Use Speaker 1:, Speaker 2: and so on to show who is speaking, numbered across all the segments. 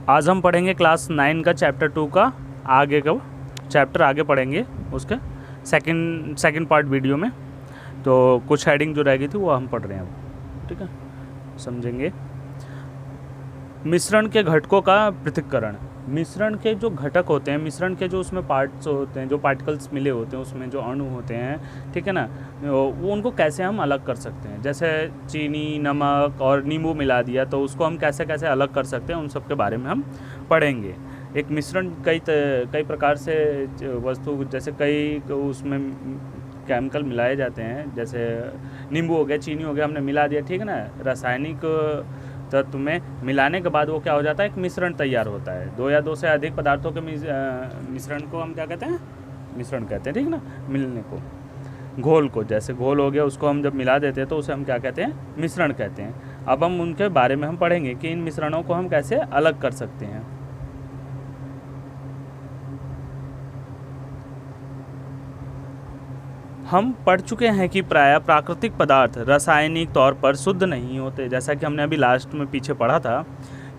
Speaker 1: आज हम पढ़ेंगे क्लास 9 का चैप्टर 2 का आगे का चैप्टर आगे पढ़ेंगे उसके सेकंड पार्ट वीडियो में। तो कुछ हेडिंग जो रह गई थी वो हम पढ़ रहे हैं अब, ठीक है, समझेंगे। मिश्रण के घटकों का पृथक्करण। मिश्रण के जो घटक होते हैं, मिश्रण के जो उसमें पार्ट्स होते हैं, जो पार्टिकल्स मिले होते हैं, उसमें जो अणु होते हैं, ठीक है ना, वो उनको कैसे हम अलग कर सकते हैं। जैसे चीनी, नमक और नींबू मिला दिया तो उसको हम कैसे कैसे अलग कर सकते हैं, उन सब के बारे में हम पढ़ेंगे। एक मिश्रण कई प्रकार से वस्तु, जैसे कई उसमें केमिकल मिलाए जाते हैं, जैसे नींबू हो गया, चीनी हो गया, हमने मिला दिया, ठीक है ना। रासायनिक तत्व में मिलाने के बाद वो क्या हो जाता है, एक मिश्रण तैयार होता है। दो या दो से अधिक पदार्थों के मिश्रण को हम क्या कहते हैं, मिश्रण कहते हैं, ठीक है ना। मिलने को, घोल को, जैसे घोल हो गया, उसको हम जब मिला देते हैं तो उसे हम क्या कहते हैं, मिश्रण कहते हैं। अब हम उनके बारे में हम पढ़ेंगे कि इन मिश्रणों को हम कैसे अलग कर सकते हैं। हम पढ़ चुके हैं कि प्रायः प्राकृतिक पदार्थ रासायनिक तौर पर शुद्ध नहीं होते। जैसा कि हमने अभी लास्ट में पीछे पढ़ा था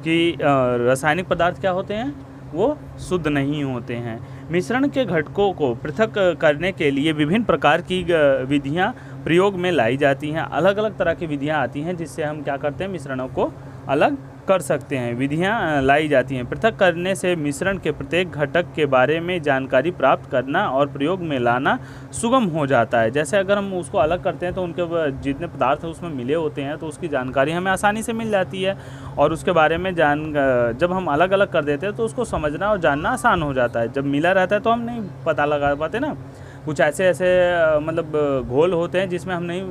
Speaker 1: कि रासायनिक पदार्थ क्या होते हैं, वो शुद्ध नहीं होते हैं। मिश्रण के घटकों को पृथक करने के लिए विभिन्न प्रकार की विधियां प्रयोग में लाई जाती हैं। अलग अलग तरह की विधियां आती हैं जिससे हम क्या करते हैं, मिश्रणों को अलग कर सकते हैं। विधियां लाई जाती हैं। पृथक करने से मिश्रण के प्रत्येक घटक के बारे में जानकारी प्राप्त करना और प्रयोग में लाना सुगम हो जाता है। जैसे अगर हम उसको अलग करते हैं तो उनके जितने पदार्थ उसमें मिले होते हैं तो उसकी जानकारी हमें आसानी से मिल जाती है, और उसके बारे में जब हम अलग अलग कर देते हैं तो उसको समझना और जानना आसान हो जाता है। जब मिला रहता है तो हम नहीं पता लगा पाते ना। कुछ ऐसे मतलब घोल होते हैं जिसमें हम नहीं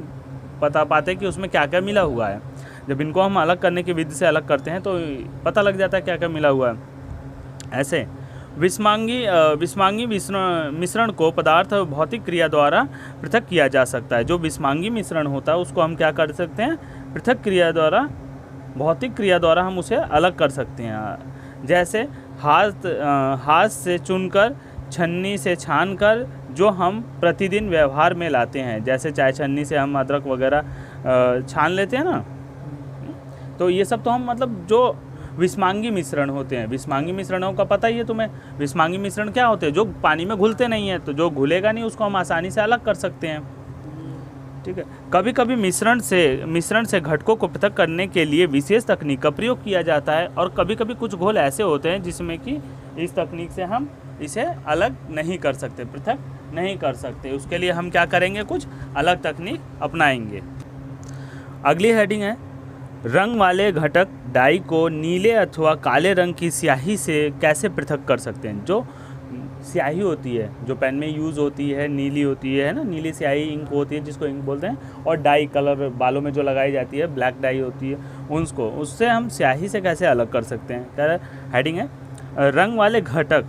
Speaker 1: पता पाते कि उसमें क्या क्या मिला हुआ है। जब इनको हम अलग करने की विधि से अलग करते हैं तो पता लग जाता है क्या क्या मिला हुआ है। ऐसे विषमांगी मिश्रण को पदार्थ भौतिक क्रिया द्वारा पृथक किया जा सकता है। जो विषमांगी मिश्रण होता है उसको हम क्या कर सकते हैं, पृथक क्रिया द्वारा, भौतिक क्रिया द्वारा हम उसे अलग कर सकते हैं। जैसे हाथ से चुनकर, छन्नी से छानकर, जो हम प्रतिदिन व्यवहार में लाते हैं। जैसे चाय छन्नी से हम अदरक वगैरह छान लेते हैं ना, तो ये सब तो हम मतलब जो विषमांगी मिश्रण होते हैं। विषमांगी मिश्रणों का पता ही है तुम्हें। विषमांगी मिश्रण क्या होते हैं, जो पानी में घुलते नहीं है, तो जो घुलेगा नहीं उसको हम आसानी से अलग कर सकते हैं, ठीक है। कभी कभी मिश्रण से घटकों को पृथक करने के लिए विशेष तकनीक का प्रयोग किया जाता है, और कभी कभी कुछ घोल ऐसे होते हैं जिसमें कि इस तकनीक से हम इसे अलग नहीं कर सकते, पृथक नहीं कर सकते। उसके लिए हम क्या करेंगे, कुछ अलग तकनीक अपनाएंगे। अगली हेडिंग है, रंग वाले घटक डाई को नीले अथवा काले रंग की स्याही से कैसे पृथक कर सकते हैं। जो स्याही होती है, जो पेन में यूज़ होती है, नीली होती है ना, नीली स्याही इंक होती है जिसको इंक बोलते हैं, और डाई कलर बालों में जो लगाई जाती है, ब्लैक डाई होती है, उससे हम स्याही से कैसे अलग कर सकते हैं। क्या हेडिंग है, रंग वाले घटक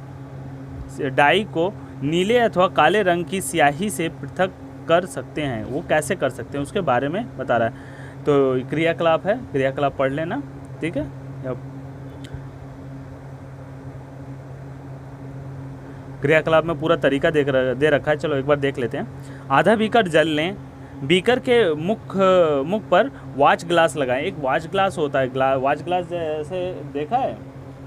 Speaker 1: डाई को नीले अथवा काले रंग की स्याही से पृथक कर सकते हैं। वो कैसे कर सकते हैं उसके बारे में बता रहा है। तो क्रियाकलाप है, क्रियाकलाप पढ़ लेना, ठीक है। क्रियाकलाप में पूरा तरीका दे रखा है, चलो एक बार देख लेते हैं। आधा बीकर जल लें, बीकर के मुख पर वॉच ग्लास लगाएं। एक वॉच ग्लास होता है, वॉच ग्लास जैसे देखा है,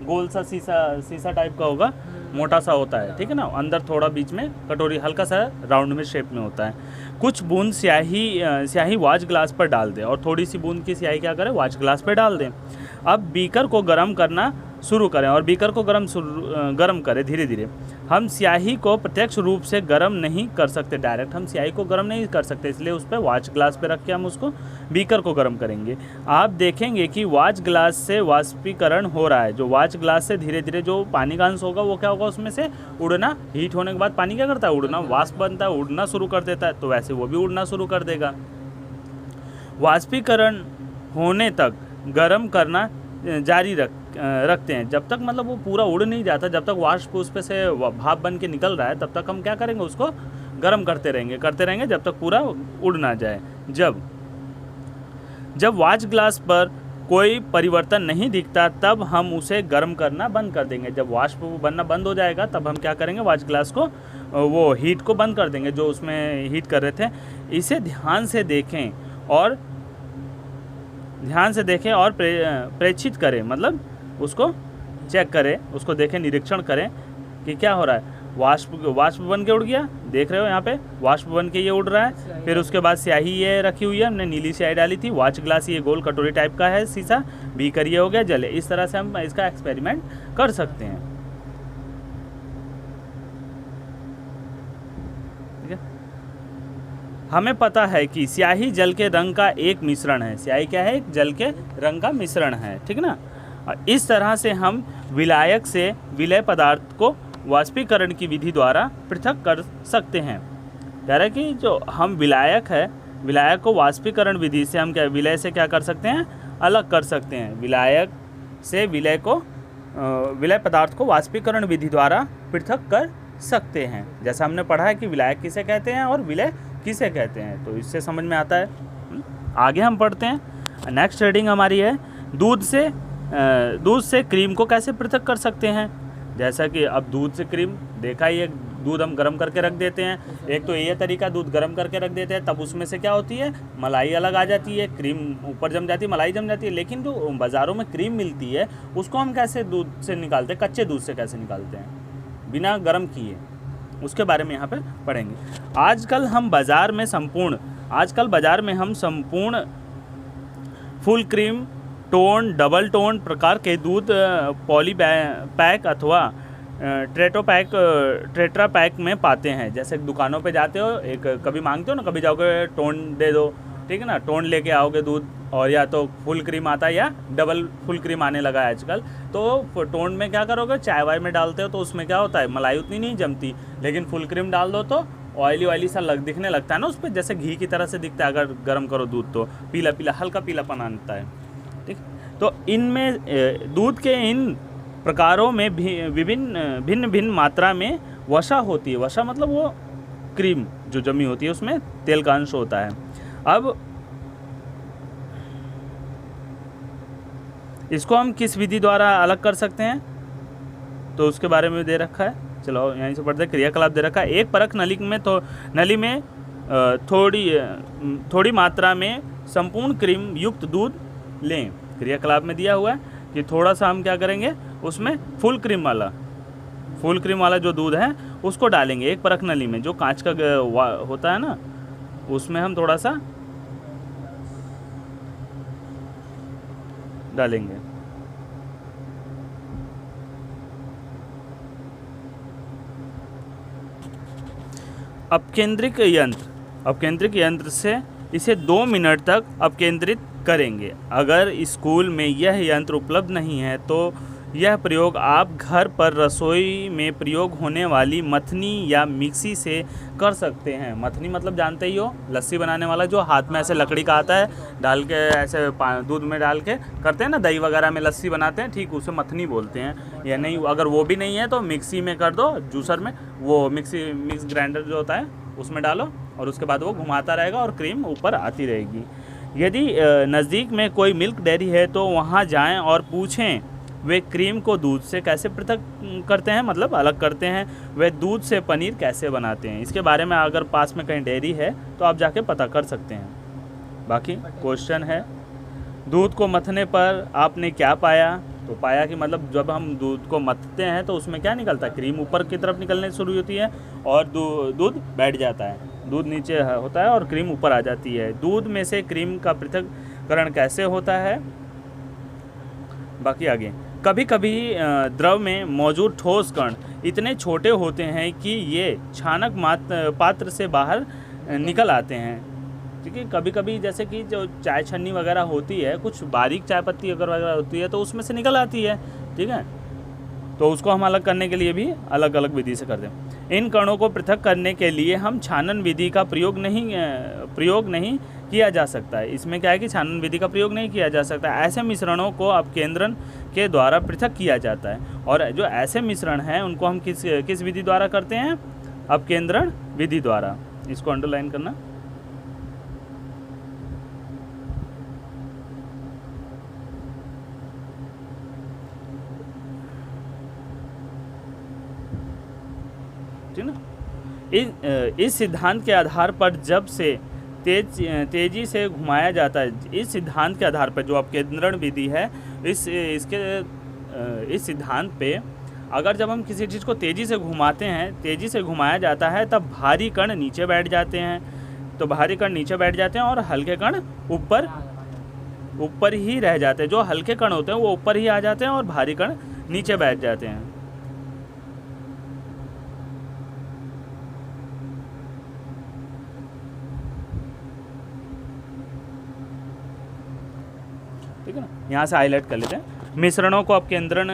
Speaker 1: गोल सा शीशा टाइप का होगा, मोटा सा होता है, ठीक है ना। अंदर थोड़ा बीच में कटोरी, हल्का सा राउंड में शेप में होता है। कुछ बूंद स्याही वॉच ग्लास पर डाल दें, और थोड़ी सी बूंद की स्याही क्या करें, वॉच ग्लास पर डाल दें। अब बीकर को गर्म करना शुरू करें, और बीकर को गर्म करें धीरे धीरे। हम स्याही को प्रत्यक्ष रूप से गर्म नहीं कर सकते, डायरेक्ट हम स्याही को गर्म नहीं कर सकते, इसलिए उस पर वॉच ग्लास पे रख के हम उसको बीकर को गर्म करेंगे। आप देखेंगे कि वॉच ग्लास से वाष्पीकरण हो रहा है। जो वॉच ग्लास से धीरे धीरे जो पानी का अंश होगा वो क्या होगा, उसमें से उड़ना, हीट होने के बाद पानी क्या करता है, उड़ना, वाष्प बनता है, उड़ना शुरू कर देता है, तो वैसे वो भी उड़ना शुरू कर देगा। वाष्पीकरण होने तक गर्म करना जारी रखते हैं, जब तक मतलब वो पूरा उड़ नहीं जाता, जब तक वाष्प उस पे से भाप बन के निकल रहा है, तब तक हम क्या करेंगे, उसको गर्म करते रहेंगे जब तक पूरा उड़ ना जाए। जब वॉच ग्लास पर कोई परिवर्तन नहीं दिखता तब हम उसे गर्म करना बंद कर देंगे। जब वाष्प बनना बंद हो जाएगा तब हम क्या करेंगे, वॉच ग्लास को वो हीट को बंद कर देंगे जो उसमें हीट कर रहे थे। इसे ध्यान से देखें और प्रेक्षित करें, मतलब उसको चेक करें, उसको देखें, निरीक्षण करें कि क्या हो रहा है। वाष्प बन के उड़ गया, देख रहे हो यहाँ पे वाष्प बन के ये उड़ रहा है। फिर उसके बाद स्याही ये रखी हुई है, हमने नीली स्याही डाली थी। वॉच ग्लास ये गोल कटोरी टाइप का है शीशा, बीकर ये हो गया जले। इस तरह से हम इसका एक्सपेरिमेंट कर सकते हैं। ठीक है, हमें पता है कि स्याही जल के रंग का एक मिश्रण है। स्याही क्या है? एक जल के रंग का मिश्रण है, ठीक ना। इस तरह से हम विलायक से विलय पदार्थ को वाष्पीकरण की विधि द्वारा पृथक कर सकते हैं। कह रहा है कि जो हम विलायक है, विलायक को वाष्पीकरण विधि से हम क्या विलय से क्या कर सकते हैं? अलग कर सकते हैं। विलायक से विलय को विलय पदार्थ को वाष्पीकरण विधि द्वारा पृथक कर सकते हैं। जैसा हमने पढ़ा है कि विलायक किसे कहते हैं और विलय किसे कहते हैं, तो इससे समझ में आता है। आगे हम पढ़ते हैं। नेक्स्ट रीडिंग हमारी है दूध से क्रीम को कैसे पृथक कर सकते हैं। जैसा कि अब दूध से क्रीम देखा ही है, दूध हम गर्म करके रख देते हैं। एक तो ये तरीका, दूध गर्म करके रख देते हैं, तब उसमें से क्या होती है? मलाई अलग आ जाती है, क्रीम ऊपर जम जाती है, मलाई जम जाती है। लेकिन जो बाज़ारों में क्रीम मिलती है उसको हम कैसे दूध से निकालते हैं? कच्चे दूध से कैसे निकालते हैं बिना गर्म किए, उसके बारे में यहाँ पे पढ़ेंगे। आजकल बाज़ार में हम संपूर्ण full cream, tone, double tone प्रकार के दूध पॉली पैक अथवा ट्रेट्रा पैक में पाते हैं। जैसे दुकानों पे जाते हो, एक कभी मांगते हो ना, कभी जाओगे टोन दे दो, ठीक है ना, टोन लेके आओगे दूध, और या तो फुल क्रीम आता है या डबल फुल क्रीम आने लगा है आजकल। तो टोन में क्या करोगे? चाय वाय में डालते हो तो उसमें क्या होता है? मलाई उतनी नहीं जमती। लेकिन फुल क्रीम डाल दो तो ऑयली सा दिखने लगता है ना, उस पर जैसे घी की तरह से दिखता है। अगर गर्म करो दूध तो पीला हल्का पीलापन आता है, ठीक। तो इनमें दूध के इन प्रकारों में भिन्न मात्रा में वसा होती है। वसा मतलब वो क्रीम जो जमी होती है, उसमें तेल का अंश होता है। अब इसको हम किस विधि द्वारा अलग कर सकते हैं, तो उसके बारे में दे रखा है। चलो यहीं से पढ़ते हैं। क्रियाकलाप दे रखा है। एक परख नली में थोड़ी मात्रा में संपूर्ण क्रीम युक्त दूध लें। क्रियाकलाप में दिया हुआ है कि थोड़ा सा हम क्या करेंगे, उसमें फुल क्रीम वाला जो दूध है उसको डालेंगे एक परख नली में, जो कांच का होता है ना, उसमें हम थोड़ा सा डालेंगे। अपकेंद्रिक यंत्र से इसे 2 मिनट तक अपकेंद्रित करेंगे। अगर स्कूल में यह यंत्र उपलब्ध नहीं है तो यह प्रयोग आप घर पर रसोई में प्रयोग होने वाली मथनी या मिक्सी से कर सकते हैं। मथनी मतलब जानते ही हो, लस्सी बनाने वाला, जो हाथ में ऐसे लकड़ी का आता है, डाल के ऐसे दूध में डाल के करते हैं ना, दही वगैरह में लस्सी बनाते हैं, ठीक, उसे मथनी बोलते हैं। या नहीं, अगर वो भी नहीं है तो मिक्सी में कर दो, जूसर में, वो मिक्स ग्राइंडर जो होता है उसमें डालो, और उसके बाद वो घुमाता रहेगा और क्रीम ऊपर आती रहेगी। यदि नज़दीक में कोई मिल्क डेयरी है तो वहाँ जाएं और पूछें वे क्रीम को दूध से कैसे पृथक करते हैं, मतलब अलग करते हैं। वे दूध से पनीर कैसे बनाते हैं। इसके बारे में अगर पास में कहीं डेयरी है तो आप जाके पता कर सकते हैं। बाकी क्वेश्चन है, दूध को मथने पर आपने क्या पाया? तो पाया कि मतलब जब हम दूध को मथते हैं तो उसमें क्या निकलता है? क्रीम ऊपर की तरफ निकलने शुरू होती है और दूध बैठ जाता है, दूध नीचे होता है और क्रीम ऊपर आ जाती है। दूध में से क्रीम का पृथक्करण कैसे होता है? बाकी आगे, कभी कभी द्रव में मौजूद ठोस कण इतने छोटे होते हैं कि ये छानक पात्र से बाहर निकल आते हैं। ठीक है, कभी कभी जैसे कि जो चाय छन्नी वगैरह होती है, कुछ बारीक चाय पत्ती अगर वगैरह होती है तो उसमें से निकल आती है, ठीक है। तो उसको हम अलग करने के लिए भी अलग अलग विधि से करते हैं। इन कणों को पृथक करने के लिए हम छानन विधि का प्रयोग नहीं किया जा सकता है। इसमें क्या है कि छानन विधि का प्रयोग नहीं किया जा सकता। ऐसे मिश्रणों को अपकेंद्रण के द्वारा पृथक किया जाता है, और जो ऐसे मिश्रण हैं उनको हम किस विधि द्वारा करते हैं? अपकेंद्रण विधि द्वारा। इसको अंडरलाइन करना। ठीक ना। इस सिद्धांत के आधार पर जब से तेजी से घुमाया जाता है, इस सिद्धांत के आधार पर जो अपकेंद्रण विधि है, इसके इस सिद्धांत पे अगर जब हम किसी चीज़ को तेज़ी से घुमाते हैं, तेज़ी से घुमाया जाता है, तब भारी कण नीचे बैठ जाते हैं। तो भारी कण नीचे बैठ जाते हैं और हल्के कण ऊपर ही रह जाते हैं। जो हल्के कण होते हैं वो ऊपर ही आ जाते हैं और भारी कण नीचे बैठ जाते हैं। ठीक है ना, यहाँ से हाईलाइट कर लेते हैं। मिश्रणों को अपकेंद्रण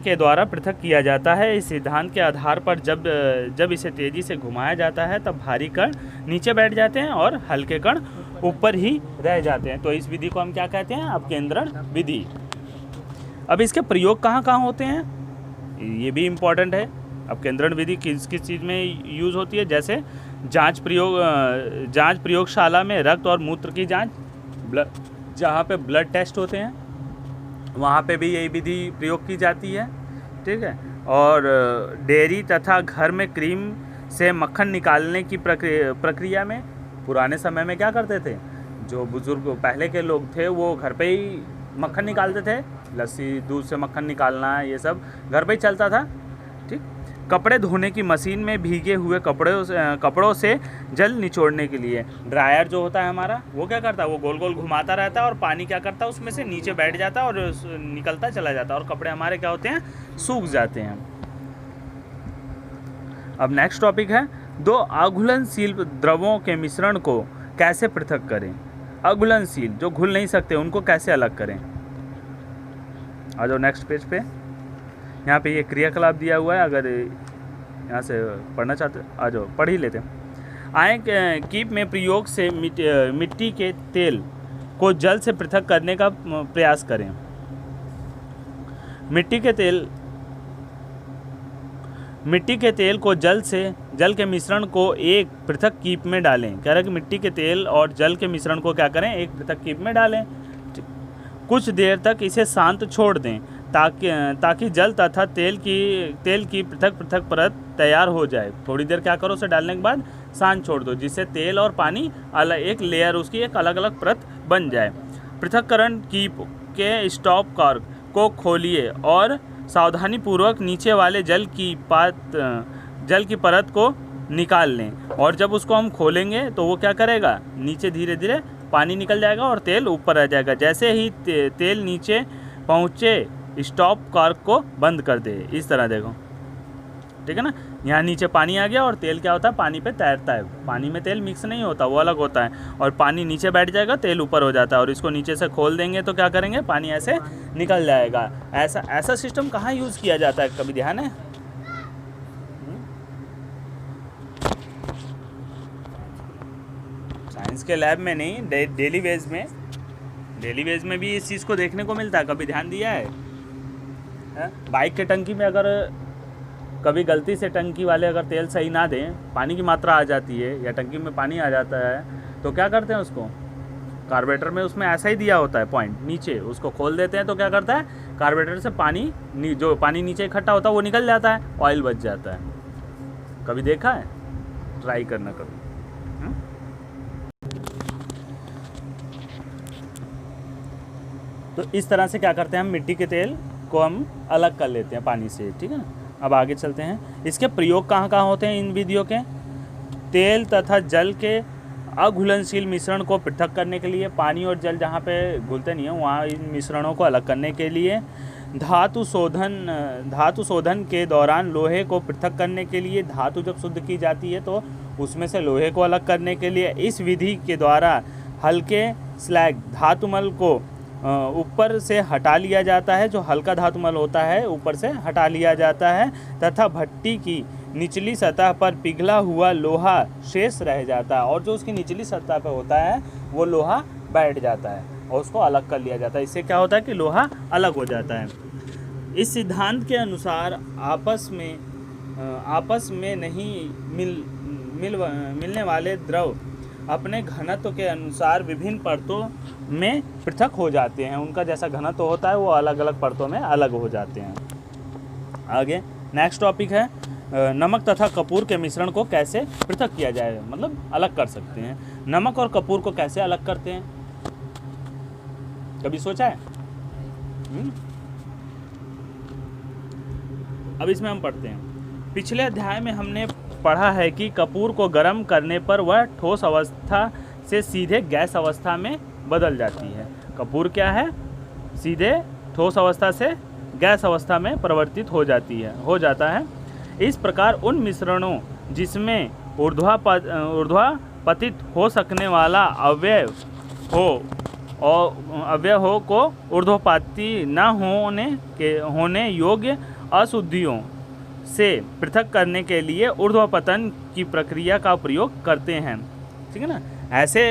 Speaker 1: के द्वारा पृथक किया जाता है। इस सिद्धांत के आधार पर जब इसे तेजी से घुमाया जाता है तब भारी कण नीचे बैठ जाते हैं और हल्के कण ऊपर ही रह जाते हैं। तो इस विधि को हम क्या कहते हैं? अपकेंद्रण विधि। अब इसके प्रयोग कहाँ कहाँ होते हैं, ये भी इम्पोर्टेंट है। अपकेंद्रण विधि किस किस चीज़ में यूज़ होती है? जैसे जांच प्रयोगशाला में रक्त और मूत्र की जांच, जहाँ पे ब्लड टेस्ट होते हैं वहाँ पे भी यही विधि प्रयोग की जाती है। ठीक है। और डेयरी तथा घर में क्रीम से मक्खन निकालने की प्रक्रिया में पुराने समय में क्या करते थे? जो बुजुर्ग पहले के लोग थे वो घर पे ही मक्खन निकालते थे। लस्सी, दूध से मक्खन निकालना, ये सब घर पे ही चलता था। ठीक। कपड़े धोने की मशीन में भीगे हुए कपड़ों से जल निचोड़ने के लिए ड्रायर जो होता है हमारा, वो क्या करता है? वो गोल गोल घुमाता रहता है और पानी क्या करता है? उसमें से नीचे बैठ जाता है और निकलता चला जाता है और कपड़े हमारे क्या होते हैं? सूख जाते हैं। अब नेक्स्ट टॉपिक है, दो अघुलनशील द्रवों के मिश्रण को कैसे पृथक करें? अघुलनशील जो घुल नहीं सकते उनको कैसे अलग करें? आ जाओ नेक्स्ट पेज पे। यहाँ पे ये क्रियाकलाप दिया हुआ है, अगर यहाँ से पढ़ना चाहते आ जाओ, पढ़ ही लेते हैं। आय कीप में प्रयोग से मिट्टी के तेल को जल से पृथक करने का प्रयास करें। मिट्टी के तेल को जल के मिश्रण को एक पृथक कीप में डालें। कह रहा है कि मिट्टी के तेल और जल के मिश्रण को क्या करें? एक पृथक कीप में डालें। कुछ देर तक इसे शांत छोड़ दें ताकि जल तथा तेल की पृथक परत तैयार हो जाए। थोड़ी देर क्या करो, उसे डालने के बाद शांत छोड़ दो, जिससे तेल और पानी अलग एक लेयर उसकी एक अलग अलग परत बन जाए। पृथक्करण कीप के स्टॉप कॉर्क को खोलिए और सावधानीपूर्वक नीचे वाले जल की परत को निकाल लें। और जब उसको हम खोलेंगे तो वो क्या करेगा? नीचे धीरे धीरे पानी निकल जाएगा और तेल ऊपर आ जाएगा। जैसे ही तेल नीचे पहुँचे स्टॉप कॉर्क को बंद कर दे। इस तरह देखो, ठीक है ना। यहाँ नीचे पानी आ गया और तेल क्या होता है? पानी पे तैरता है। पानी में तेल मिक्स नहीं होता, वो अलग होता है। और पानी नीचे बैठ जाएगा, तेल ऊपर हो जाता है। और इसको नीचे से खोल देंगे तो क्या करेंगे? पानी ऐसे निकल जाएगा। ऐसा सिस्टम कहाँ यूज़ किया जाता है? कभी ध्यान है? साइंस के लैब में नहीं, डेली बेस में भी इस चीज़ को देखने को मिलता है। कभी ध्यान दिया है? बाइक के टंकी में अगर कभी गलती से टंकी वाले अगर तेल सही ना दें, पानी की मात्रा आ जाती है या टंकी में पानी आ जाता है, तो क्या करते हैं? उसको कार्बोरेटर में उसमें ऐसा ही दिया होता है पॉइंट, नीचे उसको खोल देते हैं तो क्या करता है? कार्बोरेटर से जो पानी नीचे इकट्ठा होता है वो निकल जाता है, ऑयल बच जाता है। कभी देखा है? ट्राई करना कभी। तो इस तरह से क्या करते हैं? हम मिट्टी के तेल को हम अलग कर लेते हैं पानी से। ठीक है ना। अब आगे चलते हैं। इसके प्रयोग कहाँ कहाँ होते हैं इन विधियों के? तेल तथा जल के अघुलनशील मिश्रण को पृथक करने के लिए, पानी और जल जहाँ पे घुलते नहीं है वहाँ इन मिश्रणों को अलग करने के लिए। धातु शोधन के दौरान लोहे को पृथक करने के लिए, धातु जब शुद्ध की जाती है तो उसमें से लोहे को अलग करने के लिए। इस विधि के द्वारा हल्के स्लैग धातुमल को ऊपर से हटा लिया जाता है। जो हल्का धातुमल होता है ऊपर से हटा लिया जाता है तथा भट्टी की निचली सतह पर पिघला हुआ लोहा शेष रह जाता है। और जो उसकी निचली सतह पर होता है वो लोहा बैठ जाता है और उसको अलग कर लिया जाता है। इससे क्या होता है कि लोहा अलग हो जाता है। इस सिद्धांत के अनुसार आपस में नहीं मिलने वाले द्रव अपने घनत्व के अनुसार विभिन्न परतों में पृथक हो जाते हैं। उनका जैसा घनत्व होता है वो अलग अलग परतों में अलग हो जाते हैं। आगे नेक्स्ट टॉपिक है, नमक तथा कपूर के मिश्रण को कैसे पृथक किया जाए, मतलब अलग कर सकते हैं। नमक और कपूर को कैसे अलग करते हैं? कभी सोचा है? अब इसमें हम पढ़ते हैं। पिछले अध्याय में हमने पढ़ा है कि कपूर को गर्म करने पर वह ठोस अवस्था से सीधे गैस अवस्था में बदल जाती है। कपूर क्या है? सीधे ठोस अवस्था से गैस अवस्था में परिवर्तित हो जाता है। इस प्रकार उन मिश्रणों जिसमें ऊर्ध्वापतित हो सकने वाला अवयव हो को ऊर्ध्वपाती न होने योग्य अशुद्धियों से पृथक करने के लिए ऊर्ध्वपतन की प्रक्रिया का प्रयोग करते हैं। ठीक है ना। ऐसे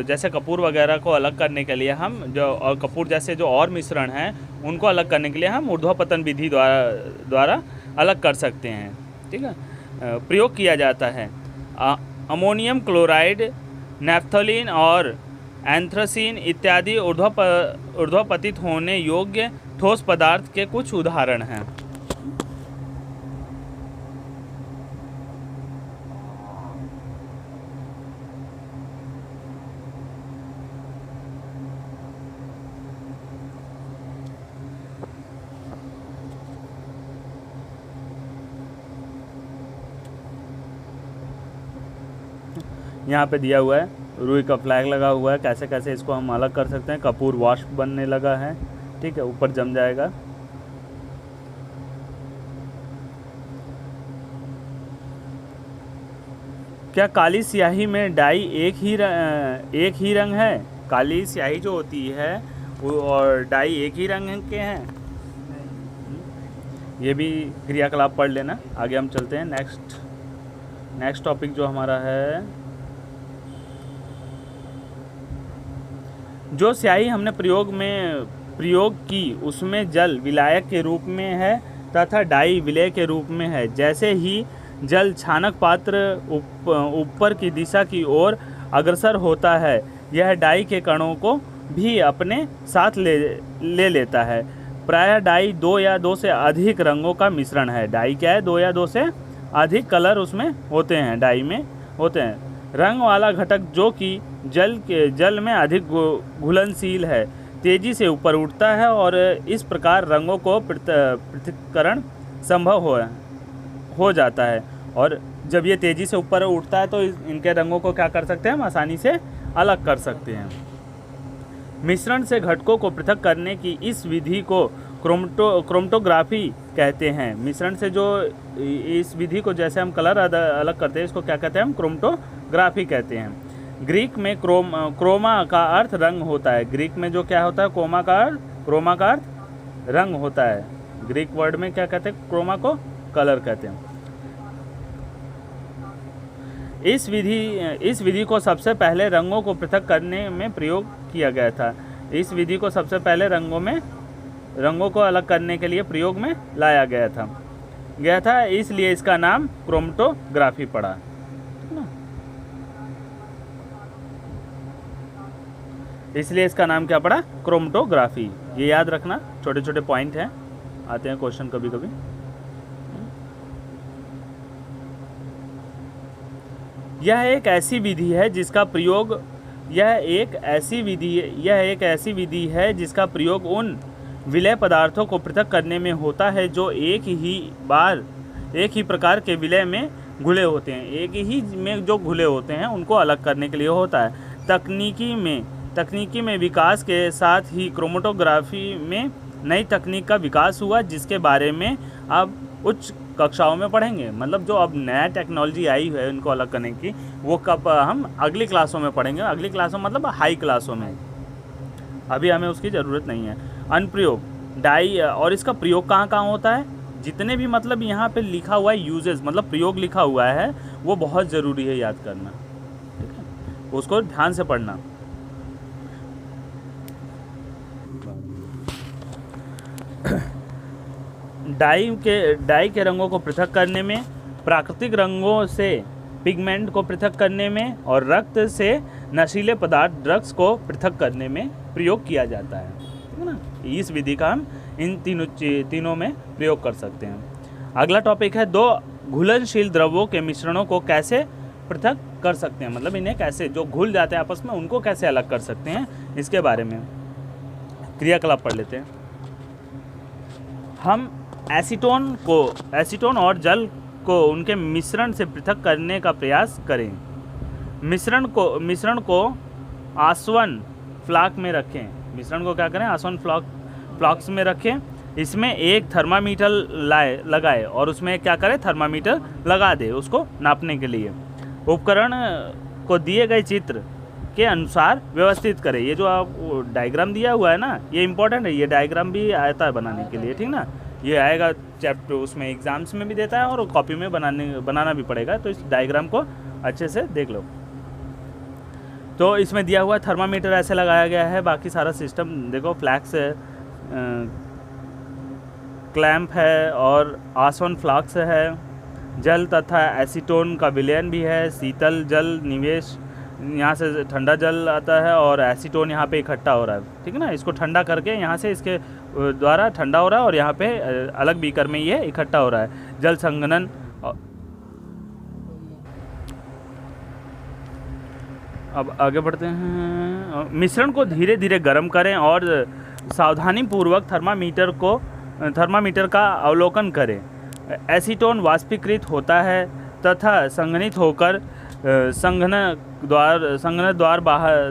Speaker 1: जैसे कपूर वगैरह को अलग करने के लिए हम और कपूर जैसे जो और मिश्रण हैं उनको अलग करने के लिए हम ऊर्ध्वपतन विधि द्वारा अलग कर सकते हैं। ठीक है, प्रयोग किया जाता है। अमोनियम क्लोराइड, नैफ्थलीन और एंथ्रासीन इत्यादि ऊर्ध्वपतित होने योग्य ठोस पदार्थ के कुछ उदाहरण हैं। यहाँ पे दिया हुआ है, रुई का फ्लैग लगा हुआ है, कैसे कैसे इसको हम अलग कर सकते हैं। कपूर वाष्प बनने लगा है। ठीक है, ऊपर जम जाएगा। क्या काली स्याही में डाई एक ही रंग है? काली स्याही जो होती है वो और डाई एक ही रंग के हैं? ये भी क्रियाकलाप पढ़ लेना। आगे हम चलते हैं। नेक्स्ट टॉपिक जो हमारा है, जो स्याही हमने प्रयोग की उसमें जल विलायक के रूप में है तथा डाई विलय के रूप में है। जैसे ही जल छानक पात्र ऊपर की दिशा की ओर अग्रसर होता है, यह डाई के कणों को भी अपने साथ ले लेता है। प्रायः डाई 2 या 2 से अधिक रंगों का मिश्रण है। डाई क्या है? 2 या 2 से अधिक कलर उसमें होते हैं, डाई में होते हैं। रंग वाला घटक जो कि जल में अधिक घुलनशील है, तेजी से ऊपर उठता है और इस प्रकार रंगों को पृथक्करण संभव हो जाता है। और जब ये तेजी से ऊपर उठता है तो इनके रंगों को क्या कर सकते हैं? हम आसानी से अलग कर सकते हैं। मिश्रण से घटकों को पृथक करने की इस विधि को क्रोमटोग्राफी कहते हैं। मिश्रण से जो इस विधि को जैसे हम कलर अलग करते हैं, इसको क्या कहते हैं? हम क्रोमटोग्राफी कहते हैं। ग्रीक में क्रोमा का अर्थ रंग होता है। ग्रीक में जो क्या होता है? क्रोमा का अर्थ रंग होता है। ग्रीक वर्ड में क्या कहते हैं? क्रोमा को कलर कहते हैं। इस विधि को सबसे पहले रंगों को पृथक करने में प्रयोग किया गया था। इस विधि को सबसे पहले रंगों को अलग करने के लिए प्रयोग में लाया गया था, इसलिए इसका नाम क्रोमटोग्राफी पड़ा। इसलिए इसका नाम क्या पड़ा? क्रोमटोग्राफी। ये याद रखना, छोटे छोटे पॉइंट हैं, आते हैं क्वेश्चन कभी कभी। यह एक ऐसी विधि है जिसका प्रयोग उन विलय पदार्थों को पृथक करने में होता है जो एक ही प्रकार के विलय में घुले होते हैं। एक ही में जो घुले होते हैं उनको अलग करने के लिए होता है। तकनीकी में विकास के साथ ही क्रोमैटोग्राफी में नई तकनीक का विकास हुआ, जिसके बारे में अब उच्च कक्षाओं में पढ़ेंगे। मतलब जो अब नया टेक्नोलॉजी आई है उनको अलग करने की, वो कब हम अगली क्लासों में पढ़ेंगे। अगली क्लासों मतलब हाई क्लासों में, अभी हमें उसकी ज़रूरत नहीं है। अनुप्रयोग डाई, और इसका प्रयोग कहाँ कहाँ होता है? जितने भी मतलब यहाँ पे लिखा हुआ है यूजेस, मतलब प्रयोग लिखा हुआ है, वो बहुत ज़रूरी है याद करना। ठीक है, उसको ध्यान से पढ़ना। डाई के रंगों को पृथक करने में, प्राकृतिक रंगों से पिगमेंट को पृथक करने में और रक्त से नशीले पदार्थ ड्रग्स को पृथक करने में प्रयोग किया जाता है। ठीक है ना। इस विधि का हम इन तीनों में प्रयोग कर सकते हैं। अगला टॉपिक है, 2 घुलनशील द्रव्यों के मिश्रणों को कैसे पृथक कर सकते हैं। मतलब इन्हें कैसे, जो घुल जाते हैं आपस में, उनको कैसे अलग कर सकते हैं, इसके बारे में क्रियाकलाप पढ़ लेते हैं। हम एसीटोन और जल को उनके मिश्रण से पृथक करने का प्रयास करें। मिश्रण को आसवन फ्लास्क में रखें। मिश्रण को क्या करें? आसवन फ्लास्क में रखें। इसमें एक थर्मामीटर लगाए और उसमें क्या करें? थर्मामीटर लगा दे उसको नापने के लिए। उपकरण को दिए गए चित्र के अनुसार व्यवस्थित करें। ये जो आप डायग्राम दिया हुआ है ना, ये इंपॉर्टेंट है। ये डायग्राम भी आता है बनाने के लिए, ठीक ना। ये आएगा चैप्टर, उसमें एग्जाम्स में भी देता है और कॉपी में बनाना भी पड़ेगा, तो इस डायग्राम को अच्छे से देख लो। तो इसमें दिया हुआ थर्मामीटर ऐसे लगाया गया है। बाकी सारा सिस्टम देखो, फ्लैक्स है, क्लैंप है और आसवन फ्लास्क है। जल तथा एसीटोन का विलयन भी है। शीतल जल निवेश, यहाँ से ठंडा जल आता है और एसीटोन यहाँ पे इकट्ठा हो रहा है, ठीक है ना। इसको ठंडा करके यहाँ से इसके द्वारा ठंडा हो रहा है और यहाँ पे अलग बीकर में ये इकट्ठा हो रहा है। जल संघनन, अब आगे बढ़ते हैं। मिश्रण को धीरे धीरे गर्म करें और सावधानीपूर्वक थर्मामीटर का अवलोकन करें। एसीटोन वाष्पीकृत होता है तथा संघनित होकर संघनक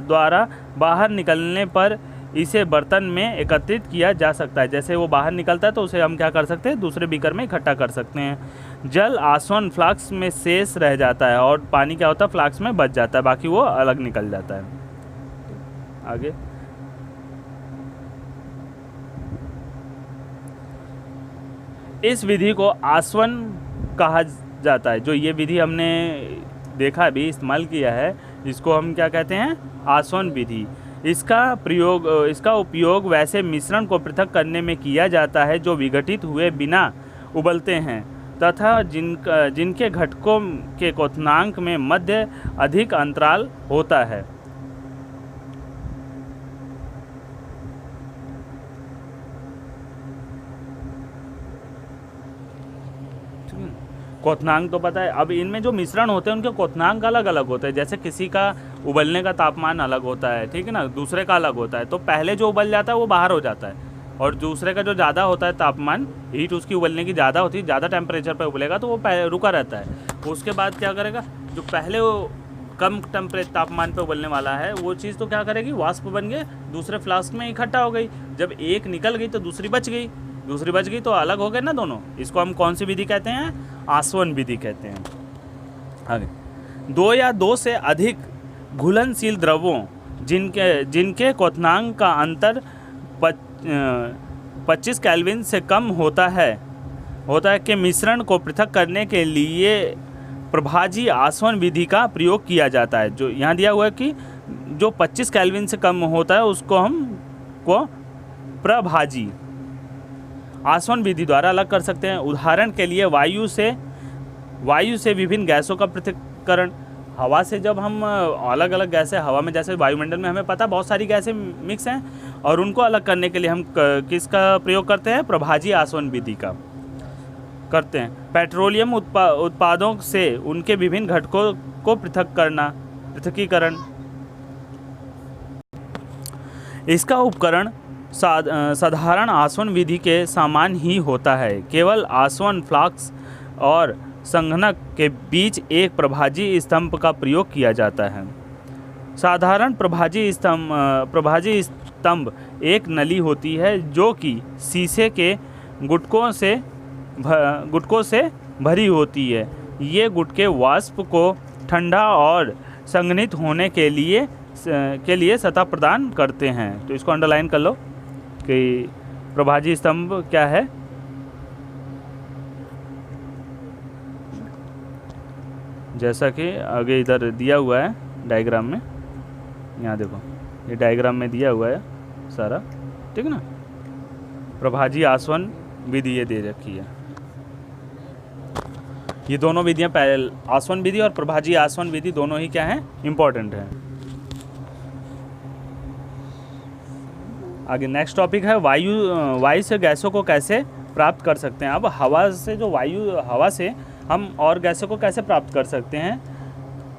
Speaker 1: द्वारा बाहर निकलने पर इसे बर्तन में एकत्रित किया जा सकता है। जैसे वो बाहर निकलता है तो उसे हम क्या कर सकते हैं? दूसरे बीकर में इकट्ठा कर सकते हैं। जल आसवन फ्लास्क में शेष रह जाता है और पानी क्या होता है? फ्लास्क में बच जाता है, बाकी वो अलग निकल जाता है। आगे इस विधि को आसवन कहा जाता है। जो ये विधि हमने देखा भी, इस्तेमाल किया है, इसको हम क्या कहते हैं? आसवन विधि। इसका उपयोग वैसे मिश्रण को पृथक करने में किया जाता है जो विघटित हुए बिना उबलते हैं तथा जिनके घटकों के क्वथनांक में मध्य अधिक अंतराल होता है। क्वथनांक तो पता है। अब इनमें जो मिश्रण होते हैं उनके क्वथनांक अलग अलग होते हैं। जैसे किसी का उबलने का तापमान अलग होता है, ठीक है ना, दूसरे का अलग होता है। तो पहले जो उबल जाता है वो बाहर हो जाता है और दूसरे का जो ज़्यादा होता है तापमान, हीट उसकी उबलने की ज़्यादा होती है, ज़्यादा टेम्परेचर पर उबलेगा तो वो रुका रहता है। उसके बाद क्या करेगा? जो पहले वो कम टेम्परेचर तापमान पे उबलने वाला है वो चीज़ तो क्या करेगी? वाष्प बन के दूसरे फ्लास्क में इकट्ठा हो गई। जब एक निकल गई तो दूसरी बच गई तो अलग हो गए ना दोनों। इसको हम कौन सी विधि कहते हैं? आसवन विधि कहते हैं। आगे, 2 या 2 से अधिक घुलनशील द्रवों जिनके क्वथनांक का अंतर 25 केल्विन से कम होता है कि मिश्रण को पृथक करने के लिए प्रभाजी आसवन विधि का प्रयोग किया जाता है। जो यहाँ दिया हुआ है कि जो 25 केल्विन से कम होता है उसको हम प्रभाजी आसवन विधि द्वारा अलग कर सकते हैं। उदाहरण के लिए वायु से विभिन्न गैसों का पृथक्करण। हवा से जब हम अलग अलग गैसें हवा में, जैसे वायुमंडल में हमें पता बहुत सारी गैसें मिक्स हैं और उनको अलग करने के लिए हम किसका प्रयोग करते हैं? प्रभाजी आसवन विधि का करते हैं। पेट्रोलियम उत्पादों से उनके विभिन्न घटकों को पृथक्कीकरण। इसका उपकरण साधारण आसवन विधि के समान ही होता है। केवल आसवन फ्लास्क और संघनक के बीच एक प्रभाजी स्तंभ का प्रयोग किया जाता है। साधारण प्रभाजी स्तंभ एक नली होती है जो कि शीशे के गुटकों से भरी होती है। ये गुटके वाष्प को ठंडा और संघनित होने के लिए सतह प्रदान करते हैं। तो इसको अंडरलाइन कर लो कि प्रभाजी स्तंभ क्या है। जैसा कि आगे इधर दिया हुआ है डायग्राम में, यहाँ देखो ये डायग्राम में दिया हुआ है सारा, ठीक है ना। प्रभाजी आसवन विधि ये दे रखी है। ये दोनों विधियाँ, आसवन विधि और प्रभाजी आसवन विधि दोनों ही क्या हैं? इम्पोर्टेंट हैं। आगे नेक्स्ट टॉपिक है वायु से गैसों को कैसे प्राप्त कर सकते हैं। अब हवा से हम और गैसों को कैसे प्राप्त कर सकते हैं।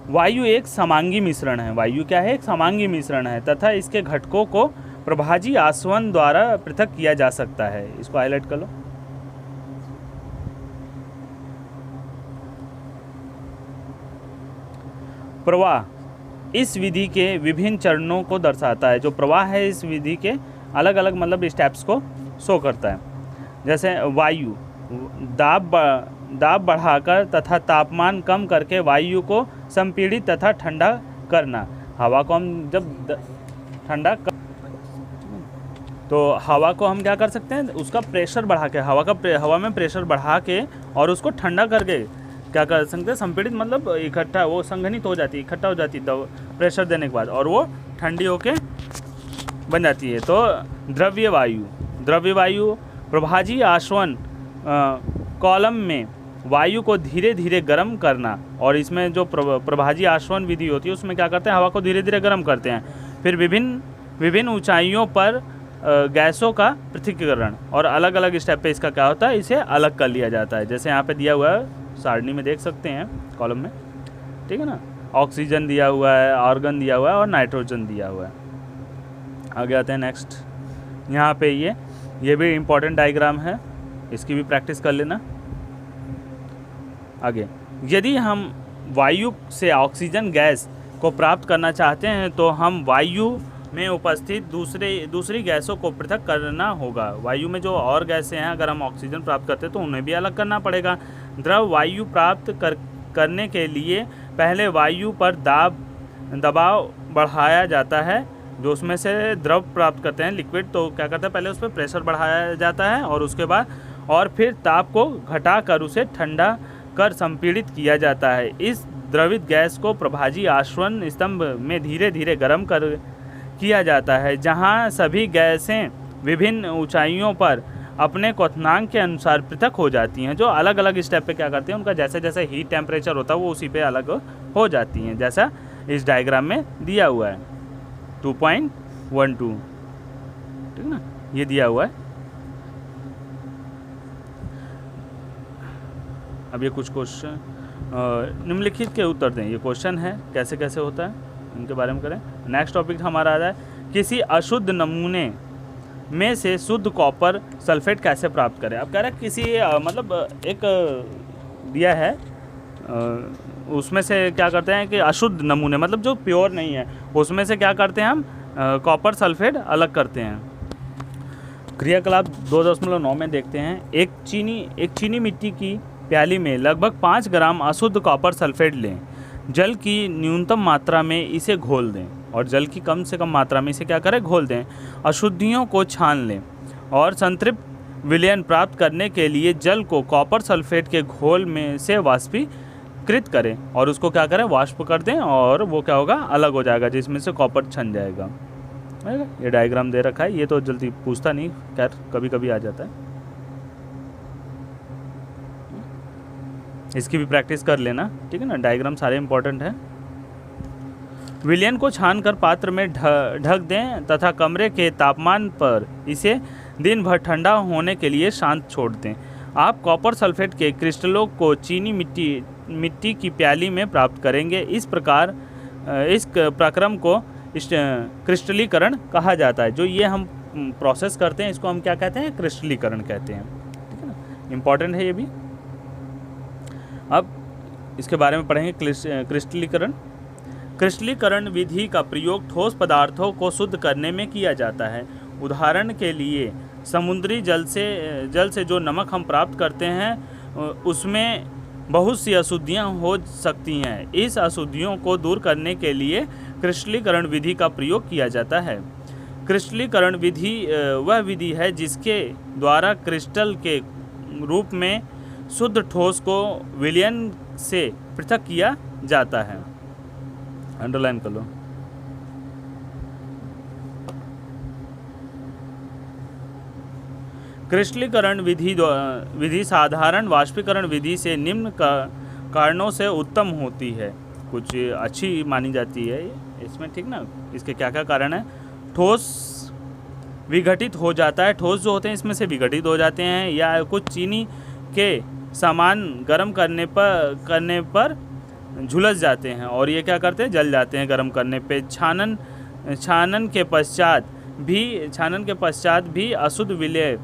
Speaker 1: वायु एक समांगी मिश्रण है। वायु क्या है? एक समांगी मिश्रण है तथा इसके घटकों को प्रभाजी आसवन द्वारा पृथक किया जा सकता है। इसको हाईलाइट कर लो। प्रवाह इस विधि के विभिन्न चरणों को दर्शाता है। जो प्रवाह है इस विधि के अलग अलग मतलब स्टेप्स को शो करता है। जैसे वायु, दाब बढ़ाकर तथा तापमान कम करके वायु को संपीड़ित तथा ठंडा करना। हवा को हम जब ठंडा कर, तो हवा को हम क्या कर सकते हैं, उसका प्रेशर बढ़ा के, हवा में प्रेशर बढ़ा के और उसको ठंडा करके क्या कर सकते हैं, संपीड़ित मतलब इकट्ठा, वो संघनित हो जाती है, इकट्ठा हो जाती है प्रेशर देने के बाद, और वो ठंडी होके बन जाती है। तो द्रव्य वायु प्रभाजी आश्वन कॉलम में वायु को धीरे धीरे गर्म करना। और इसमें जो प्रभाजी आश्वन विधि होती है उसमें क्या करते हैं, हवा को धीरे धीरे गर्म करते हैं। फिर विभिन्न ऊंचाइयों पर गैसों का पृथक्करण, और अलग अलग स्टेप पे इसका क्या होता है, इसे अलग कर लिया जाता है। जैसे यहाँ पे दिया हुआ है, सारणी में देख सकते हैं कॉलम में, ठीक है ना। ऑक्सीजन दिया हुआ है, आर्गन दिया हुआ है और नाइट्रोजन दिया हुआ है। आगे आते हैं नेक्स्ट। यहाँ पे ये भी इम्पोर्टेंट डायग्राम है, इसकी भी प्रैक्टिस कर लेना। आगे, यदि हम वायु से ऑक्सीजन गैस को प्राप्त करना चाहते हैं तो हम वायु में उपस्थित दूसरी गैसों को पृथक करना होगा। वायु में जो और गैसें हैं, अगर हम ऑक्सीजन प्राप्त करते हैं तो उन्हें भी अलग करना पड़ेगा। द्रव वायु प्राप्त करने के लिए पहले वायु पर दबाव बढ़ाया जाता है। जो उसमें से द्रव प्राप्त करते हैं लिक्विड, तो क्या करते हैं, पहले उस पर प्रेशर बढ़ाया जाता है और उसके बाद और फिर ताप को घटाकर उसे ठंडा कर संपीड़ित किया जाता है। इस द्रवित गैस को प्रभाजी आश्वन स्तंभ में धीरे धीरे गर्म किया जाता है, जहां सभी गैसें विभिन्न ऊंचाइयों पर अपने क्वथनांक के अनुसार पृथक हो जाती हैं। जो अलग अलग स्टेप पे क्या करती हैं, उनका जैसे जैसे हीट टेम्परेचर होता है वो उसी पे अलग हो जाती हैं, जैसा इस डायग्राम में दिया हुआ है 2.12, ठीक है ना, ये दिया हुआ है। अब ये कुछ क्वेश्चन निम्नलिखित के उत्तर दें। ये क्वेश्चन है कैसे कैसे होता है, इनके बारे में करें। नेक्स्ट टॉपिक हमारा आ रहा है, किसी अशुद्ध नमूने में से शुद्ध कॉपर सल्फेट कैसे प्राप्त करें। अब कह रहा है किसी मतलब एक दिया है, उसमें से क्या करते हैं कि अशुद्ध नमूने मतलब जो प्योर नहीं है, उसमें से क्या करते हैं हम कॉपर सल्फेट अलग करते हैं। क्रियाकलाप 2.9 में देखते हैं, एक चीनी मिट्टी की प्याली में लगभग 5 ग्राम अशुद्ध कॉपर सल्फेट लें, जल की न्यूनतम मात्रा में इसे घोल दें, और जल की कम से कम मात्रा में इसे क्या करें, घोल दें। अशुद्धियों को छान लें और संतृप्त विलयन प्राप्त करने के लिए जल को कॉपर सल्फेट के घोल में से वाष्पीकृत करें और उसको क्या करें, वाष्प कर दें, और वो क्या होगा, अलग हो जाएगा, जिसमें से कॉपर छन जाएगा। ये डायग्राम दे रखा है, ये तो जल्दी पूछता नहीं, खैर कभी कभी आ जाता है, इसकी भी प्रैक्टिस कर लेना, ठीक है ना। डायग्राम सारे इंपॉर्टेंट हैं। विलयन को छानकर पात्र में ढक दें तथा कमरे के तापमान पर इसे दिन भर ठंडा होने के लिए शांत छोड़ दें। आप कॉपर सल्फेट के क्रिस्टलों को चीनी मिट्टी की प्याली में प्राप्त करेंगे। इस प्रक्रम को क्रिस्टलीकरण कहा जाता है। जो ये हम प्रोसेस करते हैं इसको हम क्या कहते हैं, क्रिस्टलीकरण कहते हैं, ठीक है ना, इम्पॉर्टेंट है ये भी। अब इसके बारे में पढ़ेंगे। क्रिस्टलीकरण विधि का प्रयोग ठोस पदार्थों को शुद्ध करने में किया जाता है। उदाहरण के लिए समुद्री जल से जो नमक हम प्राप्त करते हैं उसमें बहुत सी अशुद्धियाँ हो सकती हैं। इस अशुद्धियों को दूर करने के लिए क्रिस्टलीकरण विधि का प्रयोग किया जाता है। क्रिस्टलीकरण विधि वह विधि है जिसके द्वारा क्रिस्टल के रूप में शुद्ध ठोस को विलयन से पृथक किया जाता है। अंडरलाइन कर लो। क्रिस्टलीकरण विधि साधारण वाष्पीकरण विधि से निम्न कारणों से उत्तम होती है, कुछ अच्छी मानी जाती है इसमें, ठीक ना। इसके क्या क्या कारण है, ठोस विघटित हो जाता है, ठोस जो होते हैं इसमें से विघटित हो जाते हैं, या कुछ चीनी के सामान गर्म करने पर झुलस जाते हैं और ये क्या करते हैं, जल जाते हैं गर्म करने पे। छानन के पश्चात भी अशुद्ध विलय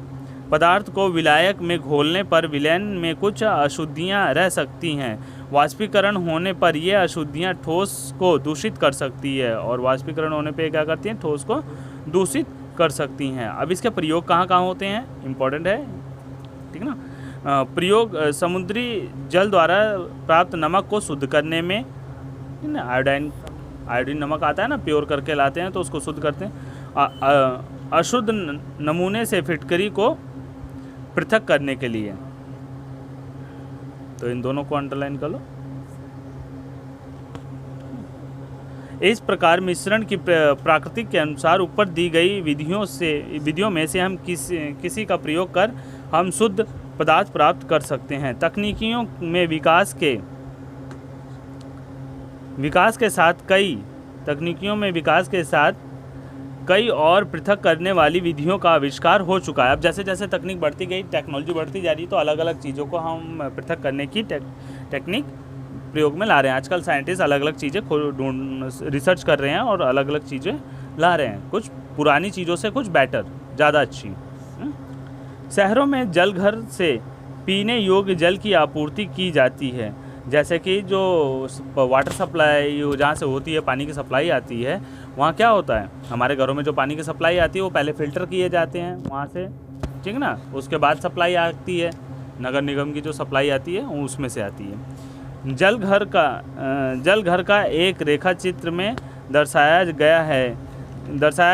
Speaker 1: पदार्थ को विलायक में घोलने पर विलयन में कुछ अशुद्धियां रह सकती हैं। वाष्पीकरण होने पर ये अशुद्धियाँ ठोस को दूषित कर सकती है, और वाष्पीकरण होने पे क्या करती हैं, ठोस को दूषित कर सकती हैं। अब इसके प्रयोग कहाँ कहाँ होते हैं, इम्पोर्टेंट है, ठीक है ना। प्रयोग समुद्री जल द्वारा प्राप्त नमक को शुद्ध करने में, आयोडीन नमक आता है ना, प्योर करके लाते हैं तो उसको शुद्ध करते हैं। अशुद्ध नमूने से फिटकरी को पृथक करने के लिए, तो इन दोनों को अंडरलाइन कर लो। इस प्रकार मिश्रण की प्राकृतिक के अनुसार ऊपर दी गई विधियों में से हम किसी का प्रयोग कर हम शुद्ध पदार्थ प्राप्त कर सकते हैं। तकनीकियों में विकास के साथ कई और पृथक करने वाली विधियों का आविष्कार हो चुका है। अब जैसे जैसे तकनीक बढ़ती गई, टेक्नोलॉजी बढ़ती जा रही, तो अलग अलग चीज़ों को हम पृथक करने की टेक्निक प्रयोग में ला रहे हैं। आजकल साइंटिस्ट अलग अलग चीज़ें रिसर्च कर रहे हैं और अलग अलग चीज़ें ला रहे हैं, कुछ पुरानी चीज़ों से कुछ बेटर, ज़्यादा अच्छी। शहरों में जलघर से पीने योग्य जल की आपूर्ति की जाती है, जैसे कि जो वाटर सप्लाई जहाँ से होती है, पानी की सप्लाई आती है, वहाँ क्या होता है, हमारे घरों में जो पानी की सप्लाई आती है वो पहले फ़िल्टर किए जाते हैं वहाँ से, ठीक है ना, उसके बाद सप्लाई आती है, नगर निगम की जो सप्लाई आती है उसमें से आती है। जलघर का एक रेखा चित्र में दर्शाया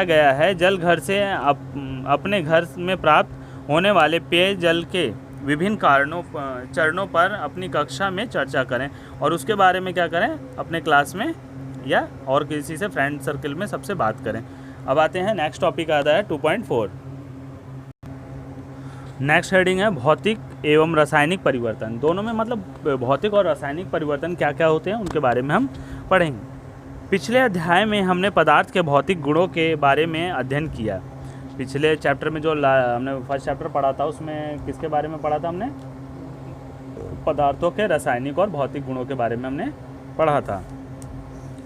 Speaker 1: गया है। जलघर से अपने घर में प्राप्त होने वाले पेयजल के विभिन्न चरणों पर अपनी कक्षा में चर्चा करें और उसके बारे में क्या करें, अपने क्लास में या और किसी से फ्रेंड सर्कल में सबसे बात करें। अब आते हैं नेक्स्ट टॉपिक आता है 2.4। नेक्स्ट हेडिंग है भौतिक एवं रासायनिक परिवर्तन। दोनों में मतलब भौतिक और रासायनिक परिवर्तन क्या क्या होते हैं उनके बारे में हम पढ़ेंगे। पिछले अध्याय में हमने पदार्थ के भौतिक गुणों के बारे में अध्ययन किया। पिछले चैप्टर में जो हमने फर्स्ट चैप्टर पढ़ा था उसमें किसके बारे में पढ़ा था, हमने पदार्थों के रासायनिक और भौतिक गुणों के बारे में हमने पढ़ा था।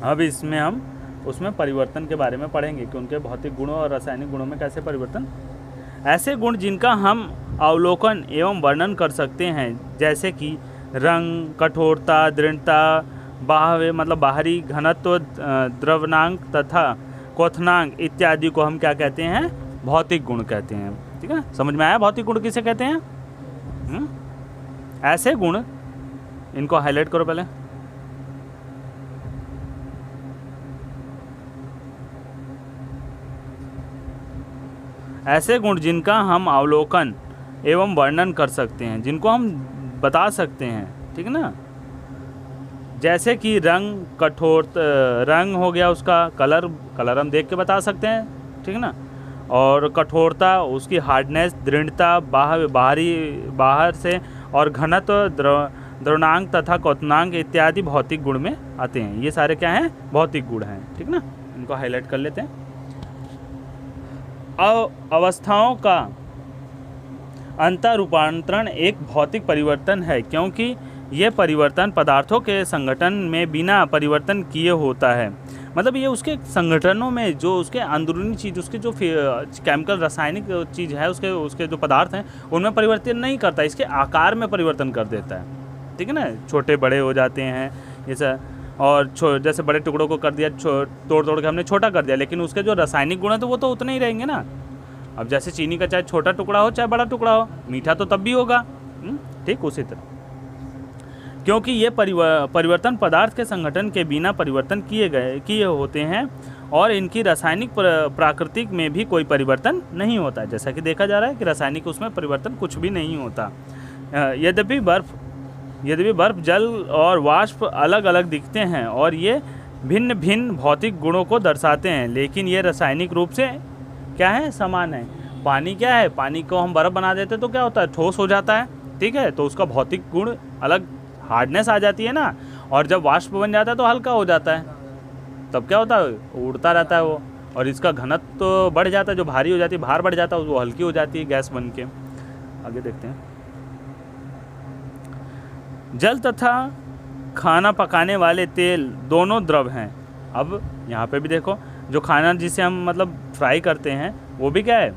Speaker 1: अब इसमें हम उसमें परिवर्तन के बारे में पढ़ेंगे कि उनके भौतिक गुणों और रासायनिक गुणों में कैसे परिवर्तन। ऐसे गुण जिनका हम अवलोकन एवं वर्णन कर सकते हैं, जैसे कि रंग, कठोरता, दृढ़ता, बाहरी घनत्व, द्रवनांक तथा क्वथनांक इत्यादि को हम क्या कहते हैं, भौतिक गुण कहते हैं। ठीक है, समझ में आया भौतिक गुण किसे कहते हैं। ऐसे गुण, इनको हाईलाइट करो पहले। ऐसे गुण जिनका हम अवलोकन एवं वर्णन कर सकते हैं, जिनको हम बता सकते हैं, ठीक है ना, जैसे कि रंग, रंग हो गया, उसका कलर हम देख के बता सकते हैं, ठीक है ना, और कठोरता, उसकी हार्डनेस, दृढ़ता बाहर से, और घनत्व, द्रवनांक तथा क्वथनांक इत्यादि भौतिक गुण में आते हैं। ये सारे क्या हैं, भौतिक गुण हैं, ठीक ना, इनको हाईलाइट कर लेते हैं। अवस्थाओं का अंतर रूपांतरण एक भौतिक परिवर्तन है, क्योंकि ये परिवर्तन पदार्थों के संगठन में बिना परिवर्तन किए होता है। मतलब ये उसके संगठनों में जो उसके अंदरूनी चीज़, उसके जो केमिकल रासायनिक चीज़ है, उसके जो पदार्थ हैं उनमें परिवर्तन नहीं करता, इसके आकार में परिवर्तन कर देता है, ठीक है ना, छोटे बड़े हो जाते हैं जैसा, और जैसे बड़े टुकड़ों को कर दिया, तोड़ के हमने छोटा कर दिया, लेकिन उसके जो रासायनिक गुण है तो वो तो उतने ही रहेंगे ना। अब जैसे चीनी का चाहे छोटा टुकड़ा हो चाहे बड़ा टुकड़ा हो, मीठा तो तब भी होगा, ठीक उसी तरह। क्योंकि ये परिवर्तन पदार्थ के संगठन के बिना परिवर्तन किए होते हैं और इनकी रासायनिक प्राकृतिक में भी कोई परिवर्तन नहीं होता है। जैसा कि देखा जा रहा है कि रासायनिक उसमें परिवर्तन कुछ भी नहीं होता। यद्यपि बर्फ, जल और वाष्प अलग अलग दिखते हैं और ये भिन्न भिन्न भौतिक गुणों को दर्शाते हैं, लेकिन ये रासायनिक रूप से क्या है, समान है। पानी क्या है, पानी को हम बर्फ़ बना देते तो क्या होता है, ठोस हो जाता है, ठीक है, तो उसका भौतिक गुण अलग, हार्डनेस आ जाती है ना, और जब वाष्प बन जाता है तो हल्का हो जाता है, तब क्या होता है, उड़ता रहता है वो, और इसका घनत्व तो बढ़ जाता है, जो भारी हो जाती है, भार बढ़ जाता है, वो हल्की हो जाती है गैस बन के। आगे देखते हैं। जल तथा खाना पकाने वाले तेल दोनों द्रव हैं। अब यहाँ पे भी देखो, जो खाना जिसे हम मतलब फ्राई करते हैं वो भी क्या है,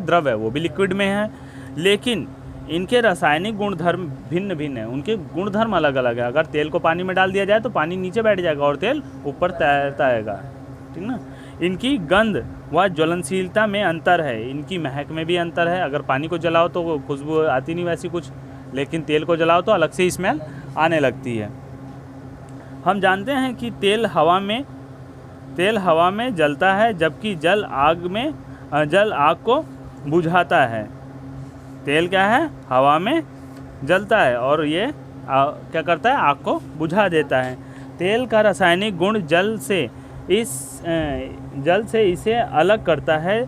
Speaker 1: द्रव है, वो भी लिक्विड में है, लेकिन इनके रासायनिक गुणधर्म भिन्न भिन्न हैं, उनके गुणधर्म अलग अलग है। अगर तेल को पानी में डाल दिया जाए तो पानी नीचे बैठ जाएगा और तेल ऊपर तैरता आएगा, ठीक ना। इनकी गंध व ज्वलनशीलता में अंतर है, इनकी महक में भी अंतर है। अगर पानी को जलाओ तो खुशबू आती नहीं वैसी कुछ, लेकिन तेल को जलाओ तो अलग से स्मेल आने लगती है। हम जानते हैं कि तेल हवा में जलता है, जबकि जल आग को बुझाता है। तेल क्या है, हवा में जलता है और ये क्या करता है, आग को बुझा देता है। तेल का रासायनिक गुण जल से इसे अलग करता है।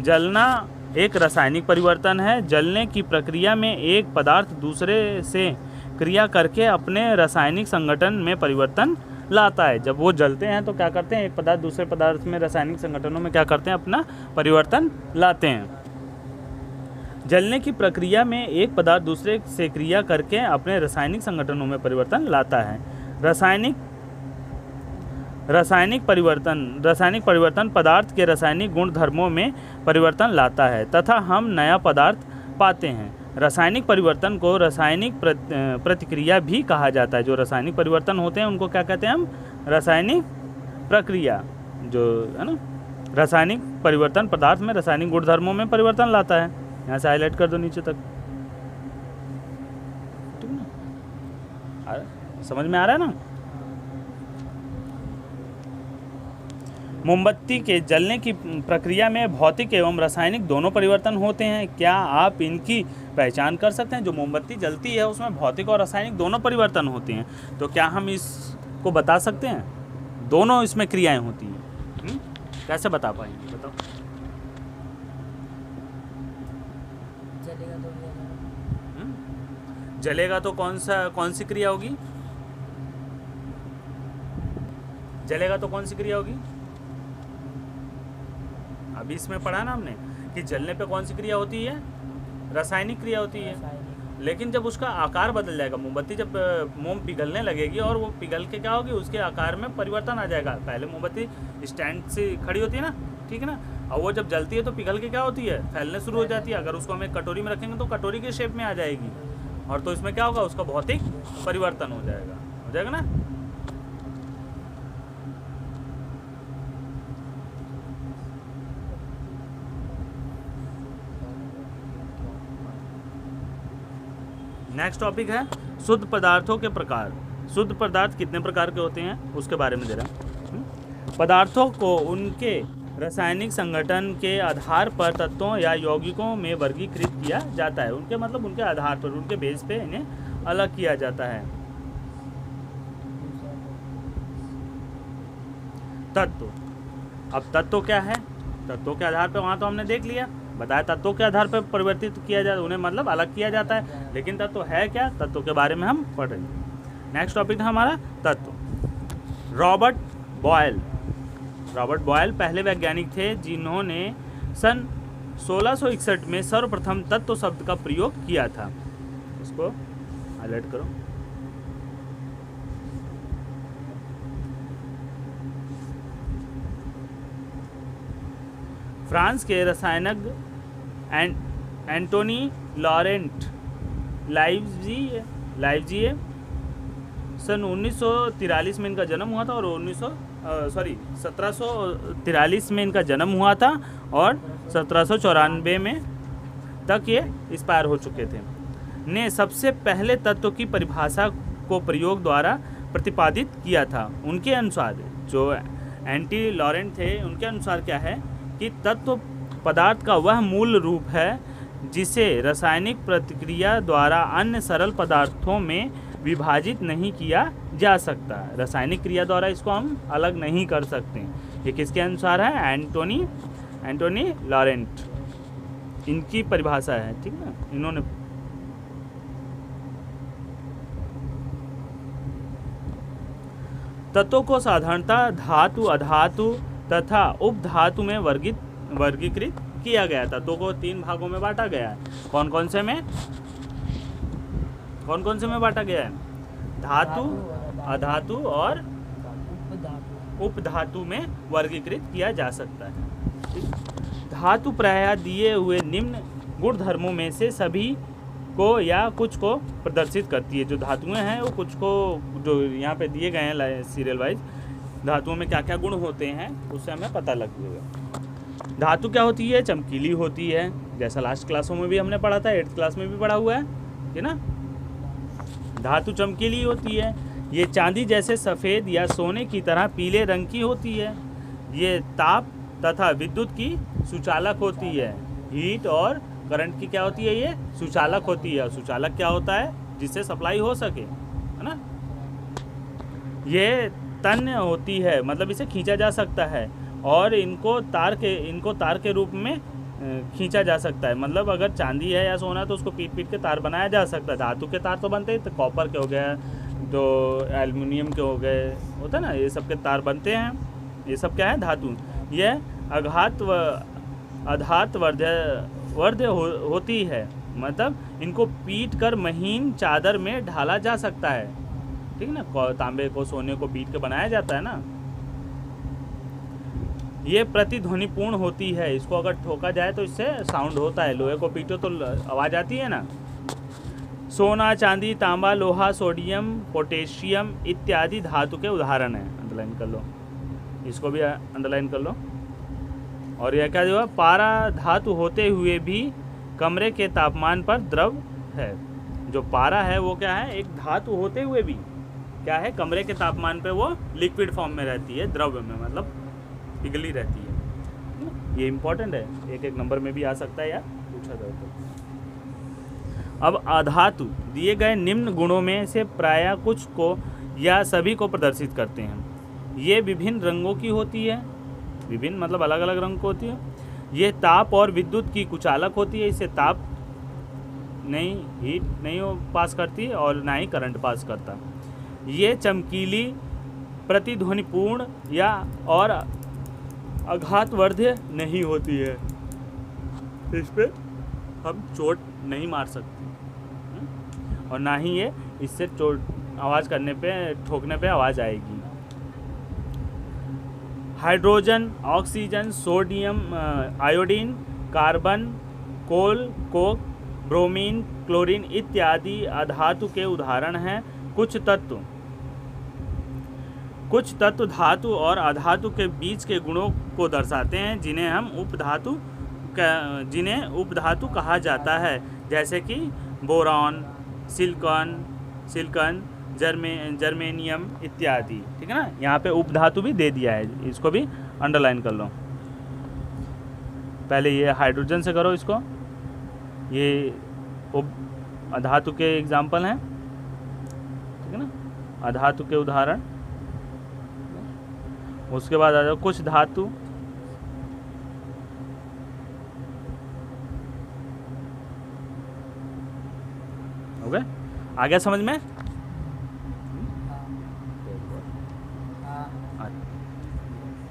Speaker 1: जलना एक रासायनिक परिवर्तन है। जलने की प्रक्रिया में एक पदार्थ दूसरे से क्रिया करके अपने रासायनिक संगठन में परिवर्तन लाता है। जब वो जलते हैं तो क्या करते हैं, एक पदार्थ दूसरे पदार्थ में रासायनिक संगठनों में क्या करते हैं, अपना परिवर्तन लाते हैं। जलने की प्रक्रिया में एक पदार्थ दूसरे से क्रिया करके अपने रासायनिक संगठनों में परिवर्तन लाता है। रासायनिक परिवर्तन पदार्थ के रासायनिक गुणधर्मों में परिवर्तन लाता है तथा हम नया पदार्थ पाते हैं। रासायनिक परिवर्तन को रासायनिक प्रतिक्रिया भी कहा जाता है। जो रासायनिक परिवर्तन होते हैं उनको क्या कहते हैं हम, रासायनिक प्रक्रिया, जो है ना। रासायनिक परिवर्तन पदार्थ में रासायनिक गुणधर्मों में परिवर्तन लाता है। यहाँ से हाईलाइट कर दो नीचे तक, ठीक ना, समझ में आ रहा है ना। मोमबत्ती के जलने की प्रक्रिया में भौतिक एवं रासायनिक दोनों परिवर्तन होते हैं। क्या आप इनकी पहचान कर सकते हैं? जो मोमबत्ती जलती है उसमें भौतिक और रासायनिक दोनों परिवर्तन होते हैं, तो क्या हम इसको बता सकते हैं? दोनों इसमें क्रियाएं होती हैं। कैसे बता पाएंगे, बताओ। जलेगा तो कौन सी क्रिया होगी? जलेगा तो कौन सी क्रिया होगी? अभी इसमें पढ़ा ना हमने कि जलने पे कौन सी क्रिया होती है, रासायनिक क्रिया होती है। लेकिन जब उसका आकार बदल जाएगा, मोमबत्ती जब मोम पिघलने लगेगी और वो पिघल के क्या होगी, उसके आकार में परिवर्तन आ जाएगा। पहले मोमबत्ती स्टैंड से खड़ी होती है ना, ठीक है ना, और वो जब जलती है तो पिघल के क्या होती है, फैलने शुरू हो जाती है। अगर उसको हम एक कटोरी में रखेंगे तो कटोरी के शेप में आ जाएगी, और तो इसमें क्या होगा, उसका भौतिक परिवर्तन हो जाएगा ना। नेक्स्ट टॉपिक है शुद्ध पदार्थों के प्रकार। शुद्ध पदार्थ कितने प्रकार के होते हैं उसके बारे में दे रहा हूँ। पदार्थों को उनके रासायनिक संगठन के आधार पर तत्वों या यौगिकों में वर्गीकृत किया जाता है। उनके मतलब उनके आधार पर, उनके बेस पे इन्हें अलग किया जाता है। तत्व, अब तत्व क्या है? तत्वों के आधार पर वहाँ तो हमने देख लिया, बताया तत्वों के आधार पर परिवर्तित किया जाता है, उन्हें मतलब अलग किया जाता है। लेकिन तत्व है क्या, तत्व के बारे में हम पढ़ रहे हैं। नेक्स्ट टॉपिक है हमारा तत्व। रॉबर्ट बॉयल पहले वैज्ञानिक थे जिन्होंने सन 1661 में सर्वप्रथम तत्व शब्द का प्रयोग किया था। इसको हाईलाइट करो। फ्रांस के रसायनज्ञ एंटोनी लॉरेंट लाइवज़िए सन 1943 में इनका जन्म हुआ था और 1743 में इनका जन्म हुआ था और 1794 में तक ये एक्सपायर हो चुके थे। ने सबसे पहले तत्व की परिभाषा को प्रयोग द्वारा प्रतिपादित किया था। उनके अनुसार, जो एंटी लॉरेंट थे, उनके अनुसार क्या है कि तत्व पदार्थ का वह मूल रूप है जिसे रासायनिक प्रतिक्रिया द्वारा अन्य सरल पदार्थों में विभाजित नहीं किया जा सकता। रासायनिक क्रिया द्वारा इसको हम अलग नहीं कर सकते। ये किसके अनुसार है? एंटोनी लॉरेंट, इनकी परिभाषा है, ठीक है। इन्होंने तत्वों को साधारणतः धातु, अधातु तथा उपधातु में वर्गीकृत किया गया। तत्वों को 3 भागों में बांटा गया है। कौन कौन से में बांटा गया है? धातु, अधातु और उपधातु में वर्गीकृत किया जा सकता है। धातु प्रायः दिए हुए निम्न गुणधर्मों में से सभी को या कुछ को प्रदर्शित करती है। जो धातुएं हैं वो कुछ को, जो यहाँ पे दिए गए हैं सीरियल वाइज, धातुओं में क्या क्या गुण होते हैं उससे हमें पता लग जाएगा। धातु क्या होती है? चमकीली होती है, जैसा लास्ट क्लासों में भी हमने पढ़ा था, 8th क्लास में भी पढ़ा हुआ है ना। धातु चमकीली होती है, ये चांदी जैसे सफ़ेद या सोने की तरह पीले रंग की होती है। ये ताप तथा विद्युत की सुचालक होती है। हीट और करंट की क्या होती है? ये सुचालक होती है। सुचालक क्या होता है? जिससे सप्लाई हो सके, है ना। ये तन्य होती है, मतलब इसे खींचा जा सकता है, और इनको तार के रूप में खींचा जा सकता है। मतलब अगर चांदी है या सोना तो उसको पीट पीट के तार बनाया जा सकता है। धातु के तार तो बनते हैं, तो कॉपर के हो गए, जो एल्युमिनियम के हो गए, होता है ना, ये सब के तार बनते हैं। ये सब क्या है? धातु। यह आघात वर्ध्य होती है, मतलब इनको पीट कर महीन चादर में ढाला जा सकता है, ठीक ना। तांबे को, सोने को पीट के बनाया जाता है ना। ये प्रतिध्वनिपूर्ण होती है, इसको अगर ठोका जाए तो इससे साउंड होता है। लोहे को पीटो तो आवाज़ आती है ना। सोना, चांदी, तांबा, लोहा, सोडियम, पोटेशियम इत्यादि धातु के उदाहरण हैं। अंडरलाइन कर लो, इसको भी अंडरलाइन कर लो। और यह क्या जो है? पारा धातु होते हुए भी कमरे के तापमान पर द्रव है। जो पारा है वो क्या है? एक धातु होते हुए भी क्या है? कमरे के तापमान पे वो लिक्विड फॉर्म में रहती है, द्रव में, मतलब पिघली रहती है। ये इंपॉर्टेंट है, एक एक नंबर में भी आ सकता है या पूछा जाए तो। अब अधातु दिए गए निम्न गुणों में से प्रायः कुछ को या सभी को प्रदर्शित करते हैं। ये विभिन्न रंगों की होती है, विभिन्न मतलब अलग अलग रंग की होती है। ये ताप और विद्युत की कुचालक होती है, इससे ताप नहीं, हीट नहीं पास करती और ना ही करंट पास करता। ये चमकीली, प्रतिध्वनिपूर्ण या और आघातवर्ध्य नहीं होती है, इस पे हम चोट नहीं मार सकते, और ना ही ये इससे चोट आवाज़ करने पे, ठोकने पे आवाज़ आएगी। Hydrogen, oxygen, sodium, iodine, carbon, coal, coke, bromine, chlorine इत्यादि अधातु के उदाहरण हैं। कुछ तत्व धातु और अधातु के बीच के गुणों को दर्शाते हैं, जिन्हें उपधातु कहा जाता है, जैसे कि बोरॉन, सिलिकॉन, जर्मेनियम इत्यादि, ठीक है ना। यहाँ पे उपधातु भी दे दिया है, इसको भी अंडरलाइन कर लो। पहले ये हाइड्रोजन से करो इसको, ये अधातु के एग्जाम्पल हैं, ठीक है ना, अधातु के उदाहरण। उसके बाद आ जाओ कुछ धातु, हो गए? आ गया समझ में?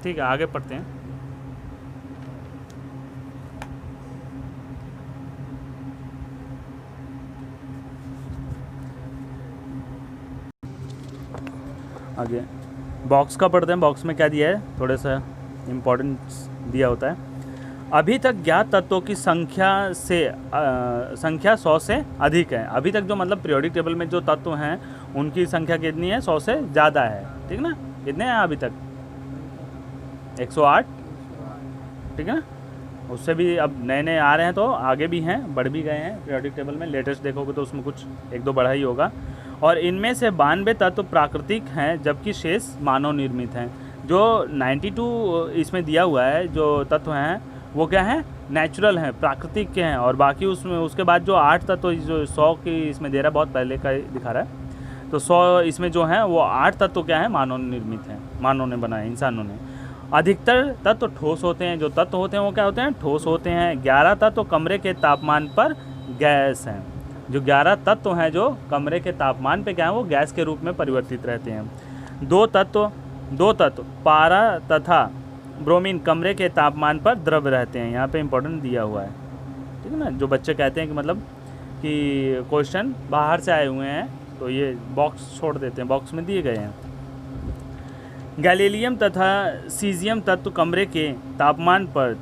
Speaker 1: ठीक है, आगे पढ़ते हैं। आगे बॉक्स का पढ़ते हैं। बॉक्स में क्या दिया है, थोड़ा सा इम्पोर्टेंस दिया होता है। अभी तक ज्ञात तत्वों की संख्या 100 से अधिक है। अभी तक जो मतलब पीरियोडिक टेबल में जो तत्व हैं उनकी संख्या कितनी है? 100 से ज़्यादा है, ठीक ना। कितने हैं अभी तक? 108, ठीक है ना। उससे भी अब नए नए आ रहे हैं, तो आगे भी हैं, बढ़ भी गए हैं पीरियोडिक टेबल में। लेटेस्ट देखोगे तो उसमें कुछ 1-2 बढ़ा ही होगा। और इनमें से 92 तत्व प्राकृतिक हैं, जबकि शेष मानव निर्मित हैं। जो 92 इसमें दिया हुआ है जो तत्व हैं वो क्या हैं? नेचुरल हैं, प्राकृतिक के हैं। और बाकी उसमें उसके बाद जो 8 तत्व, जो 100 की इसमें दे रहा है, बहुत पहले का दिखा रहा है, तो 100 इसमें जो हैं वो 8 तत्व क्या हैं? मानव निर्मित हैं, मानव ने बनाए, इंसानों ने। अधिकतर तत्व ठोस होते हैं। जो तत्व होते हैं वो क्या होते हैं? ठोस होते हैं। 11 तत्व कमरे के तापमान पर गैस हैं। जो 11 तत्व हैं जो कमरे के तापमान पे क्या है? वो गैस के रूप में परिवर्तित रहते हैं। दो तत्व पारा तथा ब्रोमीन कमरे के तापमान पर द्रव रहते हैं। यहाँ पे इंपॉर्टेंट दिया हुआ है, ठीक है ना। जो बच्चे कहते हैं कि मतलब कि क्वेश्चन बाहर से आए हुए हैं, तो ये बॉक्स छोड़ देते हैं, बॉक्स में दिए गए हैं। गैलीलियम तथा सीजियम तत्व कमरे के तापमान पर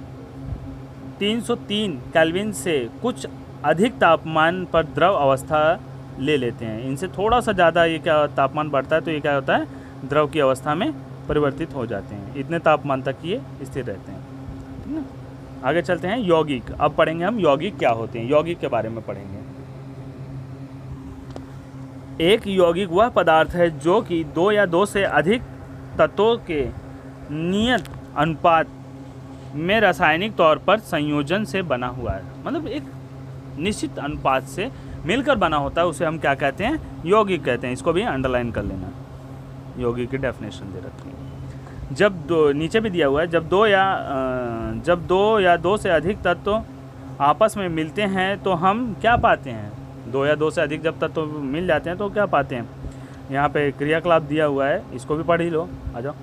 Speaker 1: 303 केल्विन से कुछ अधिक तापमान पर द्रव अवस्था ले लेते हैं। इनसे थोड़ा सा ज़्यादा ये क्या तापमान बढ़ता है तो ये क्या होता है, द्रव की अवस्था में परिवर्तित हो जाते हैं। इतने तापमान तक ये स्थिर रहते हैं, ठीक ना। आगे चलते हैं यौगिक। अब पढ़ेंगे हम यौगिक क्या होते हैं, यौगिक के बारे में पढ़ेंगे। एक यौगिक वह पदार्थ है जो कि 2 या 2 से अधिक तत्वों के नियत अनुपात में रासायनिक तौर पर संयोजन से बना हुआ है। मतलब एक निश्चित अनुपात से मिलकर बना होता है, उसे हम क्या कहते हैं, यौगिक कहते हैं। इसको भी अंडरलाइन कर लेना, यौगिक की डेफिनेशन दे रखी है। जब दो, नीचे भी दिया हुआ है, जब दो या दो से अधिक तत्व आपस में मिलते हैं तो हम क्या पाते हैं, 2 या 2 से अधिक जब तत्व मिल जाते हैं तो क्या पाते हैं। यहाँ पे क्रियाकलाप दिया हुआ है, इसको भी पढ़ ही लो, आ जाओ।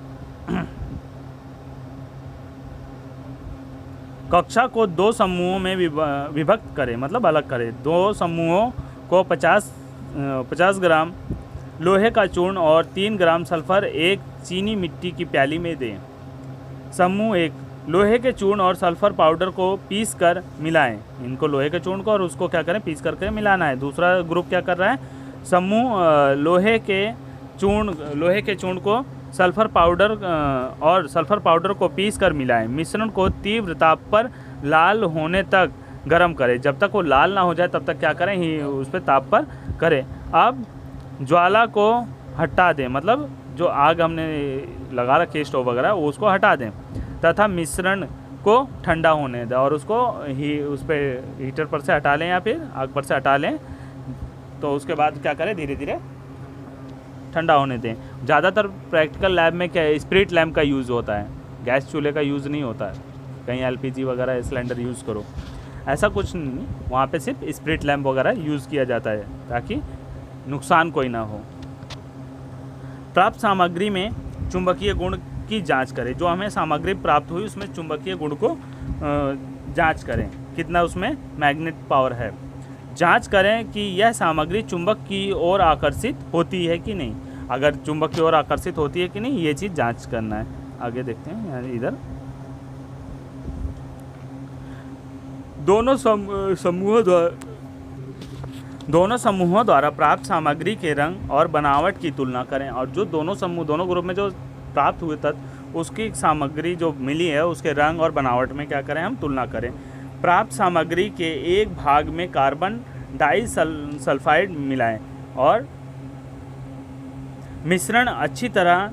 Speaker 1: कक्षा को 2 समूहों में विभक्त करें, मतलब अलग करें। 2 समूहों को 50 ग्राम लोहे का चूर्ण और 3 ग्राम सल्फर एक चीनी मिट्टी की प्याली में दें। समूह 1, लोहे के चूर्ण और सल्फर पाउडर को पीस कर मिलाएं। इनको लोहे के चूर्ण को और उसको क्या करें, पीस करके मिलाना है। दूसरा ग्रुप क्या कर रहा है, समूह लोहे के चूर्ण को सल्फर पाउडर को पीस कर मिलाएं। मिश्रण को तीव्र ताप पर लाल होने तक गर्म करें। जब तक वो लाल ना हो जाए तब तक क्या करें, ही उस पर ताप पर करें। अब ज्वाला को हटा दें, मतलब जो आग हमने लगा रखी है स्टोव वगैरह उसको हटा दें तथा मिश्रण को ठंडा होने दें और उसको उस पर हीटर पर से हटा लें या फिर आग पर से हटा लें। तो उसके बाद क्या करें, धीरे धीरे ठंडा होने दें। ज़्यादातर प्रैक्टिकल लैब में क्या है, स्पिरिट लैम्प का यूज़ होता है, गैस चूल्हे का यूज़ नहीं होता है। कहीं एलपीजी वगैरह सिलेंडर यूज़ करो, ऐसा कुछ नहीं, वहाँ पे सिर्फ स्पिरिट लैम्प वगैरह यूज़ किया जाता है ताकि नुकसान कोई ना हो। प्राप्त सामग्री में चुंबकीय गुण की जांच करें। जो हमें सामग्री प्राप्त हुई उसमें चुंबकीय गुण को जांच करें, कितना उसमें मैग्नेट पावर है। जांच करें कि यह सामग्री चुंबक की ओर आकर्षित होती है कि नहीं। अगर चुंबक की ओर आकर्षित होती है कि नहीं, ये चीज़ जांच करना है। आगे देखते हैं यहाँ इधर। दोनों समूहों द्वारा प्राप्त सामग्री के रंग और बनावट की तुलना करें। और जो दोनों ग्रुप में जो प्राप्त हुए तत्व, उसकी सामग्री जो मिली है उसके रंग और बनावट में क्या करें, हम तुलना करें। प्राप्त सामग्री के एक भाग में कार्बन डाइसल्फाइड मिलाएं और मिश्रण अच्छी तरह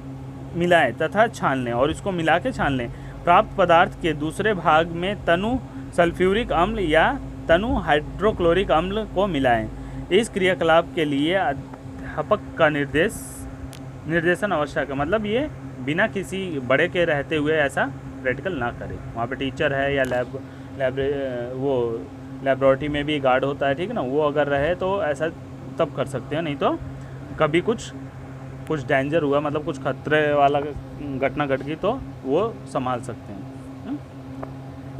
Speaker 1: मिलाएं तथा छान लें और इसको मिला के छान लें। प्राप्त पदार्थ के दूसरे भाग में तनु सल्फ्यूरिक अम्ल या तनु हाइड्रोक्लोरिक अम्ल को मिलाएं। इस क्रियाकलाप के लिए अध्यापक का निर्देशन आवश्यक है। मतलब ये बिना किसी बड़े के रहते हुए ऐसा प्रैक्टिकल ना करें। वहाँ पे टीचर है या लैबोरेटरी में भी गार्ड होता है, ठीक है ना, वो अगर रहे तो ऐसा तब कर सकते हैं, नहीं तो कभी कुछ डेंजर हुआ, मतलब कुछ खतरे वाला घटना घट गई तो वो संभाल सकते हैं।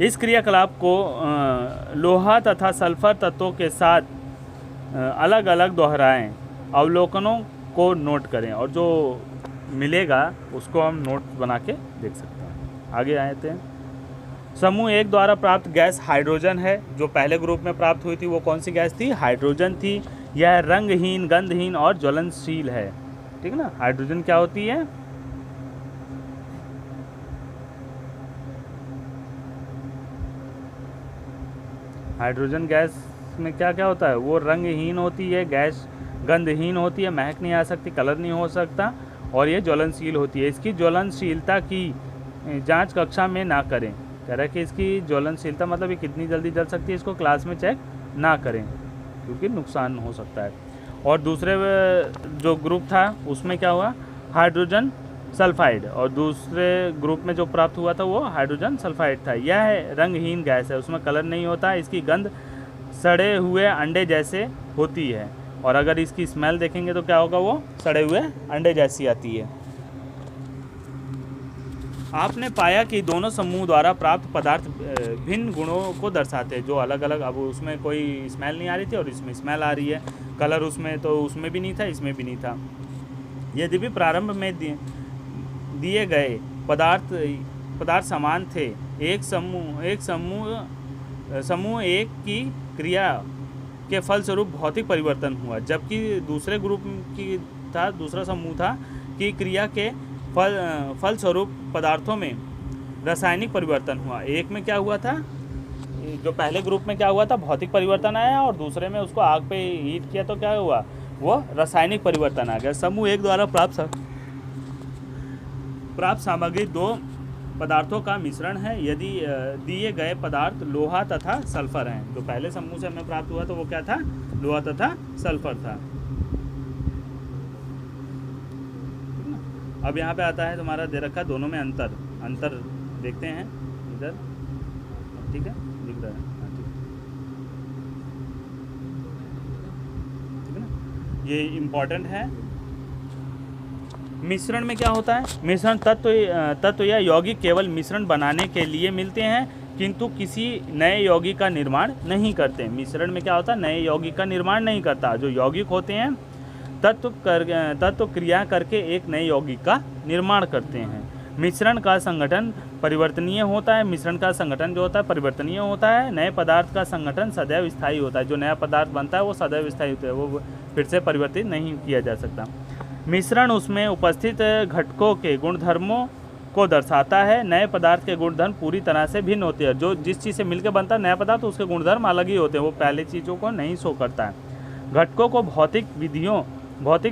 Speaker 1: इस क्रियाकलाप को लोहा तथा सल्फर तत्वों के साथ अलग अलग दोहराएं। अवलोकनों को नोट करें और जो मिलेगा उसको हम नोट बना के देख सकते हैं। आगे आते हैं। समूह 1 द्वारा प्राप्त गैस हाइड्रोजन है। जो पहले ग्रुप में प्राप्त हुई थी वो कौन सी गैस थी, हाइड्रोजन थी। यह रंगहीन, गंधहीन और ज्वलनशील है, ठीक ना। हाइड्रोजन क्या होती है, हाइड्रोजन गैस में क्या क्या होता है, वो रंगहीन होती है, गैस गंधहीन होती है, महक नहीं आ सकती, कलर नहीं हो सकता और ये ज्वलनशील होती है। इसकी ज्वलनशीलता की जांच कक्षा में ना करें। कह रहा है कि इसकी ज्वलनशीलता मतलब ये कितनी जल्दी जल सकती है, इसको क्लास में चेक ना करें क्योंकि नुकसान हो सकता है। और दूसरे जो ग्रुप था उसमें क्या हुआ, हाइड्रोजन सल्फाइड, और दूसरे ग्रुप में जो प्राप्त हुआ था वो हाइड्रोजन सल्फाइड था। यह रंगहीन गैस है, उसमें कलर नहीं होता, इसकी गंध सड़े हुए अंडे जैसे होती है और अगर इसकी स्मेल देखेंगे तो क्या होगा, वो सड़े हुए अंडे जैसी आती है। आपने पाया कि दोनों समूह द्वारा प्राप्त पदार्थ भिन्न गुणों को दर्शाते हैं, जो अलग अलग, अब उसमें कोई स्मेल नहीं आ रही थी और इसमें स्मेल आ रही है, कलर उसमें तो उसमें भी नहीं था, इसमें भी नहीं था। यद्यपि प्रारंभ में दिए गए पदार्थ समान थे, एक समूह समूह एक की क्रिया के फलस्वरूप भौतिक परिवर्तन हुआ, जबकि दूसरे ग्रुप की था, दूसरा समूह था कि क्रिया के फलस्वरूप पदार्थों में रासायनिक परिवर्तन हुआ। एक में क्या हुआ था, जो पहले ग्रुप में क्या हुआ था, भौतिक परिवर्तन आया, और दूसरे में उसको आग पे हीट किया तो क्या हुआ, वो रासायनिक परिवर्तन आ गया। समूह एक द्वारा प्राप्त सामग्री दो पदार्थों का मिश्रण है यदि दिए गए पदार्थ लोहा तथा सल्फर हैं। जो पहले समूह से हमें प्राप्त हुआ तो वो क्या था, लोहा तथा सल्फर था। अब यहाँ पे आता है तुम्हारा दे रखा दोनों में अंतर देखते हैं इधर, ठीक है, दिख रहा है, हाँ ठीक है ना, ये इम्पोर्टेंट है। मिश्रण में क्या होता है, मिश्रण तत्व या यौगिक केवल मिश्रण बनाने के लिए मिलते हैं किंतु किसी नए यौगिक का निर्माण नहीं करते। मिश्रण में क्या होता है, नए यौगिक का निर्माण नहीं करता। जो यौगिक होते हैं तत्व क्रिया करके एक नए यौगिक का निर्माण करते हैं। मिश्रण का संगठन परिवर्तनीय होता है। मिश्रण का संगठन जो होता है परिवर्तनीय होता है। नए पदार्थ का संगठन सदैव स्थायी होता है। जो नया पदार्थ बनता है वो सदैव स्थायी होता है, वो फिर से परिवर्तित नहीं किया जा सकता। मिश्रण उसमें उपस्थित घटकों के गुणधर्मों को दर्शाता है। नए पदार्थ के गुणधर्म पूरी तरह से भिन्न होते हैं। जो जिस चीज़ से मिलकर बनता है नया पदार्थ, तो उसके गुणधर्म अलग ही होते हैं, वो पहले चीज़ों को नहीं शो करता है। घटकों को भौतिक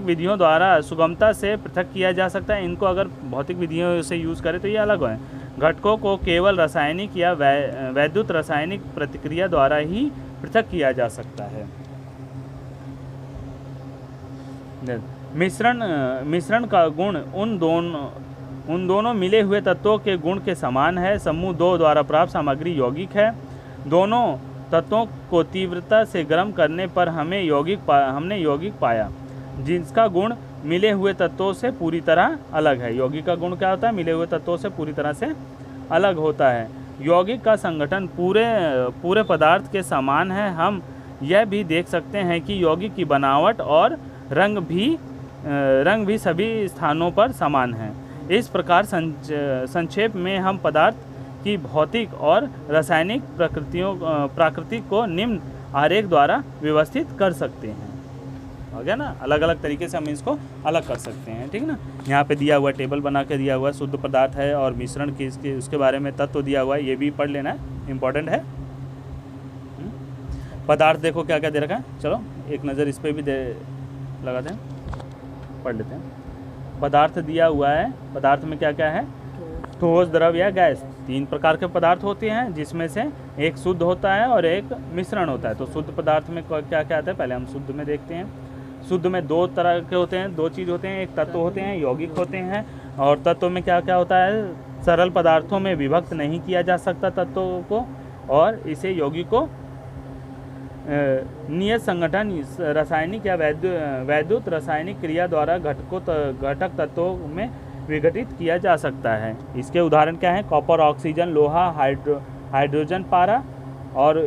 Speaker 1: विधियों द्वारा सुगमता से पृथक किया जा सकता है। इनको अगर भौतिक विधियों से यूज़ करें तो ये अलग है। घटकों को केवल रासायनिक या वैद्युत रासायनिक प्रतिक्रिया द्वारा ही पृथक किया जा सकता है। मिश्रण का गुण उन दोनों मिले हुए तत्वों के गुण के समान है। समूह दो द्वारा प्राप्त सामग्री यौगिक है। दोनों तत्वों को तीव्रता से गर्म करने पर हमने यौगिक पाया जिसका गुण मिले हुए तत्वों से पूरी तरह अलग है। यौगिक का गुण क्या होता है, मिले हुए तत्वों से पूरी तरह से अलग होता है। यौगिक का संगठन पूरे पदार्थ के समान है। हम यह भी देख सकते हैं कि यौगिक की बनावट और रंग भी सभी स्थानों पर समान है। इस प्रकार संक्षेप में हम पदार्थ की भौतिक और रासायनिक प्रकृति को निम्न आरेख द्वारा व्यवस्थित कर सकते हैं। हो गया ना, अलग अलग तरीके से हम इसको अलग कर सकते हैं, ठीक ना। यहाँ पे दिया हुआ टेबल बना के दिया हुआ है, शुद्ध पदार्थ है और मिश्रण की उसके बारे में तत्व दिया हुआ है, ये भी पढ़ लेना है, इम्पोर्टेंट है। पदार्थ देखो क्या क्या दे रखा है, चलो एक नज़र इस पर भी लगाते हैं, पढ़ लेते हैं। पदार्थ दिया हुआ है, पदार्थ में क्या क्या है, ठोस, द्रव या गैस। 3 प्रकार के पदार्थ होते हैं जिसमें से एक शुद्ध होता है और एक मिश्रण होता है। तो शुद्ध पदार्थ में क्या क्या आता है, पहले हम शुद्ध में देखते हैं। शुद्ध में 2 तरह के होते हैं, 2 चीज़ होते हैं, एक तत्व होते हैं, यौगिक होते हैं। और तत्व में क्या क्या होता है, सरल पदार्थों में विभक्त नहीं किया जा सकता तत्वों को, और इसे यौगिक को नियत संगठन रासायनिक या वैद्युत रासायनिक क्रिया द्वारा घटक तत्वों में विघटित किया जा सकता है। इसके उदाहरण क्या हैं, कॉपर, ऑक्सीजन, लोहा, हाइड्रोजन, पारा। और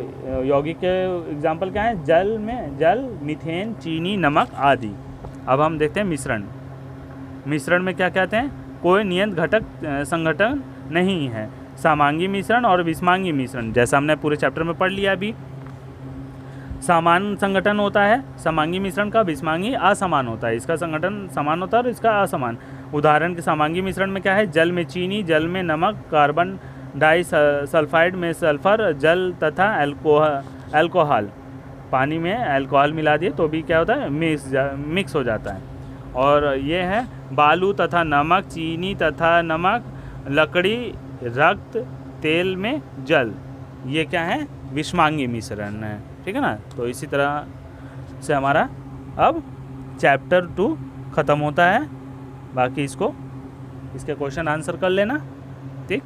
Speaker 1: यौगिक के एग्जाम्पल क्या हैं, जल, मीथेन, चीनी, नमक आदि। अब हम देखते हैं मिश्रण में क्या कहते हैं, कोई नियत घटक संगठन नहीं है। समांगी मिश्रण और विषमांगी मिश्रण, जैसा हमने पूरे चैप्टर में पढ़ लिया अभी। समान संगठन होता है समांगी मिश्रण का, विषमांगी असमान होता है। इसका संगठन समान होता है और इसका असमान। उदाहरण के समांगी मिश्रण में क्या है, जल में चीनी, जल में नमक, कार्बन डाइसल्फाइड में सल्फर, जल तथा अल्कोहल, पानी में अल्कोहल मिला दिए तो भी क्या होता है, मिक्स हो जाता है। और ये है बालू तथा नमक, चीनी तथा नमक, लकड़ी, रक्त, तेल में जल, ये क्या है, विषमांगी मिश्रण है, ठीक है ना। तो इसी तरह से हमारा अब चैप्टर 2 ख़त्म होता है। बाकी इसके क्वेश्चन आंसर कर लेना, ठीक।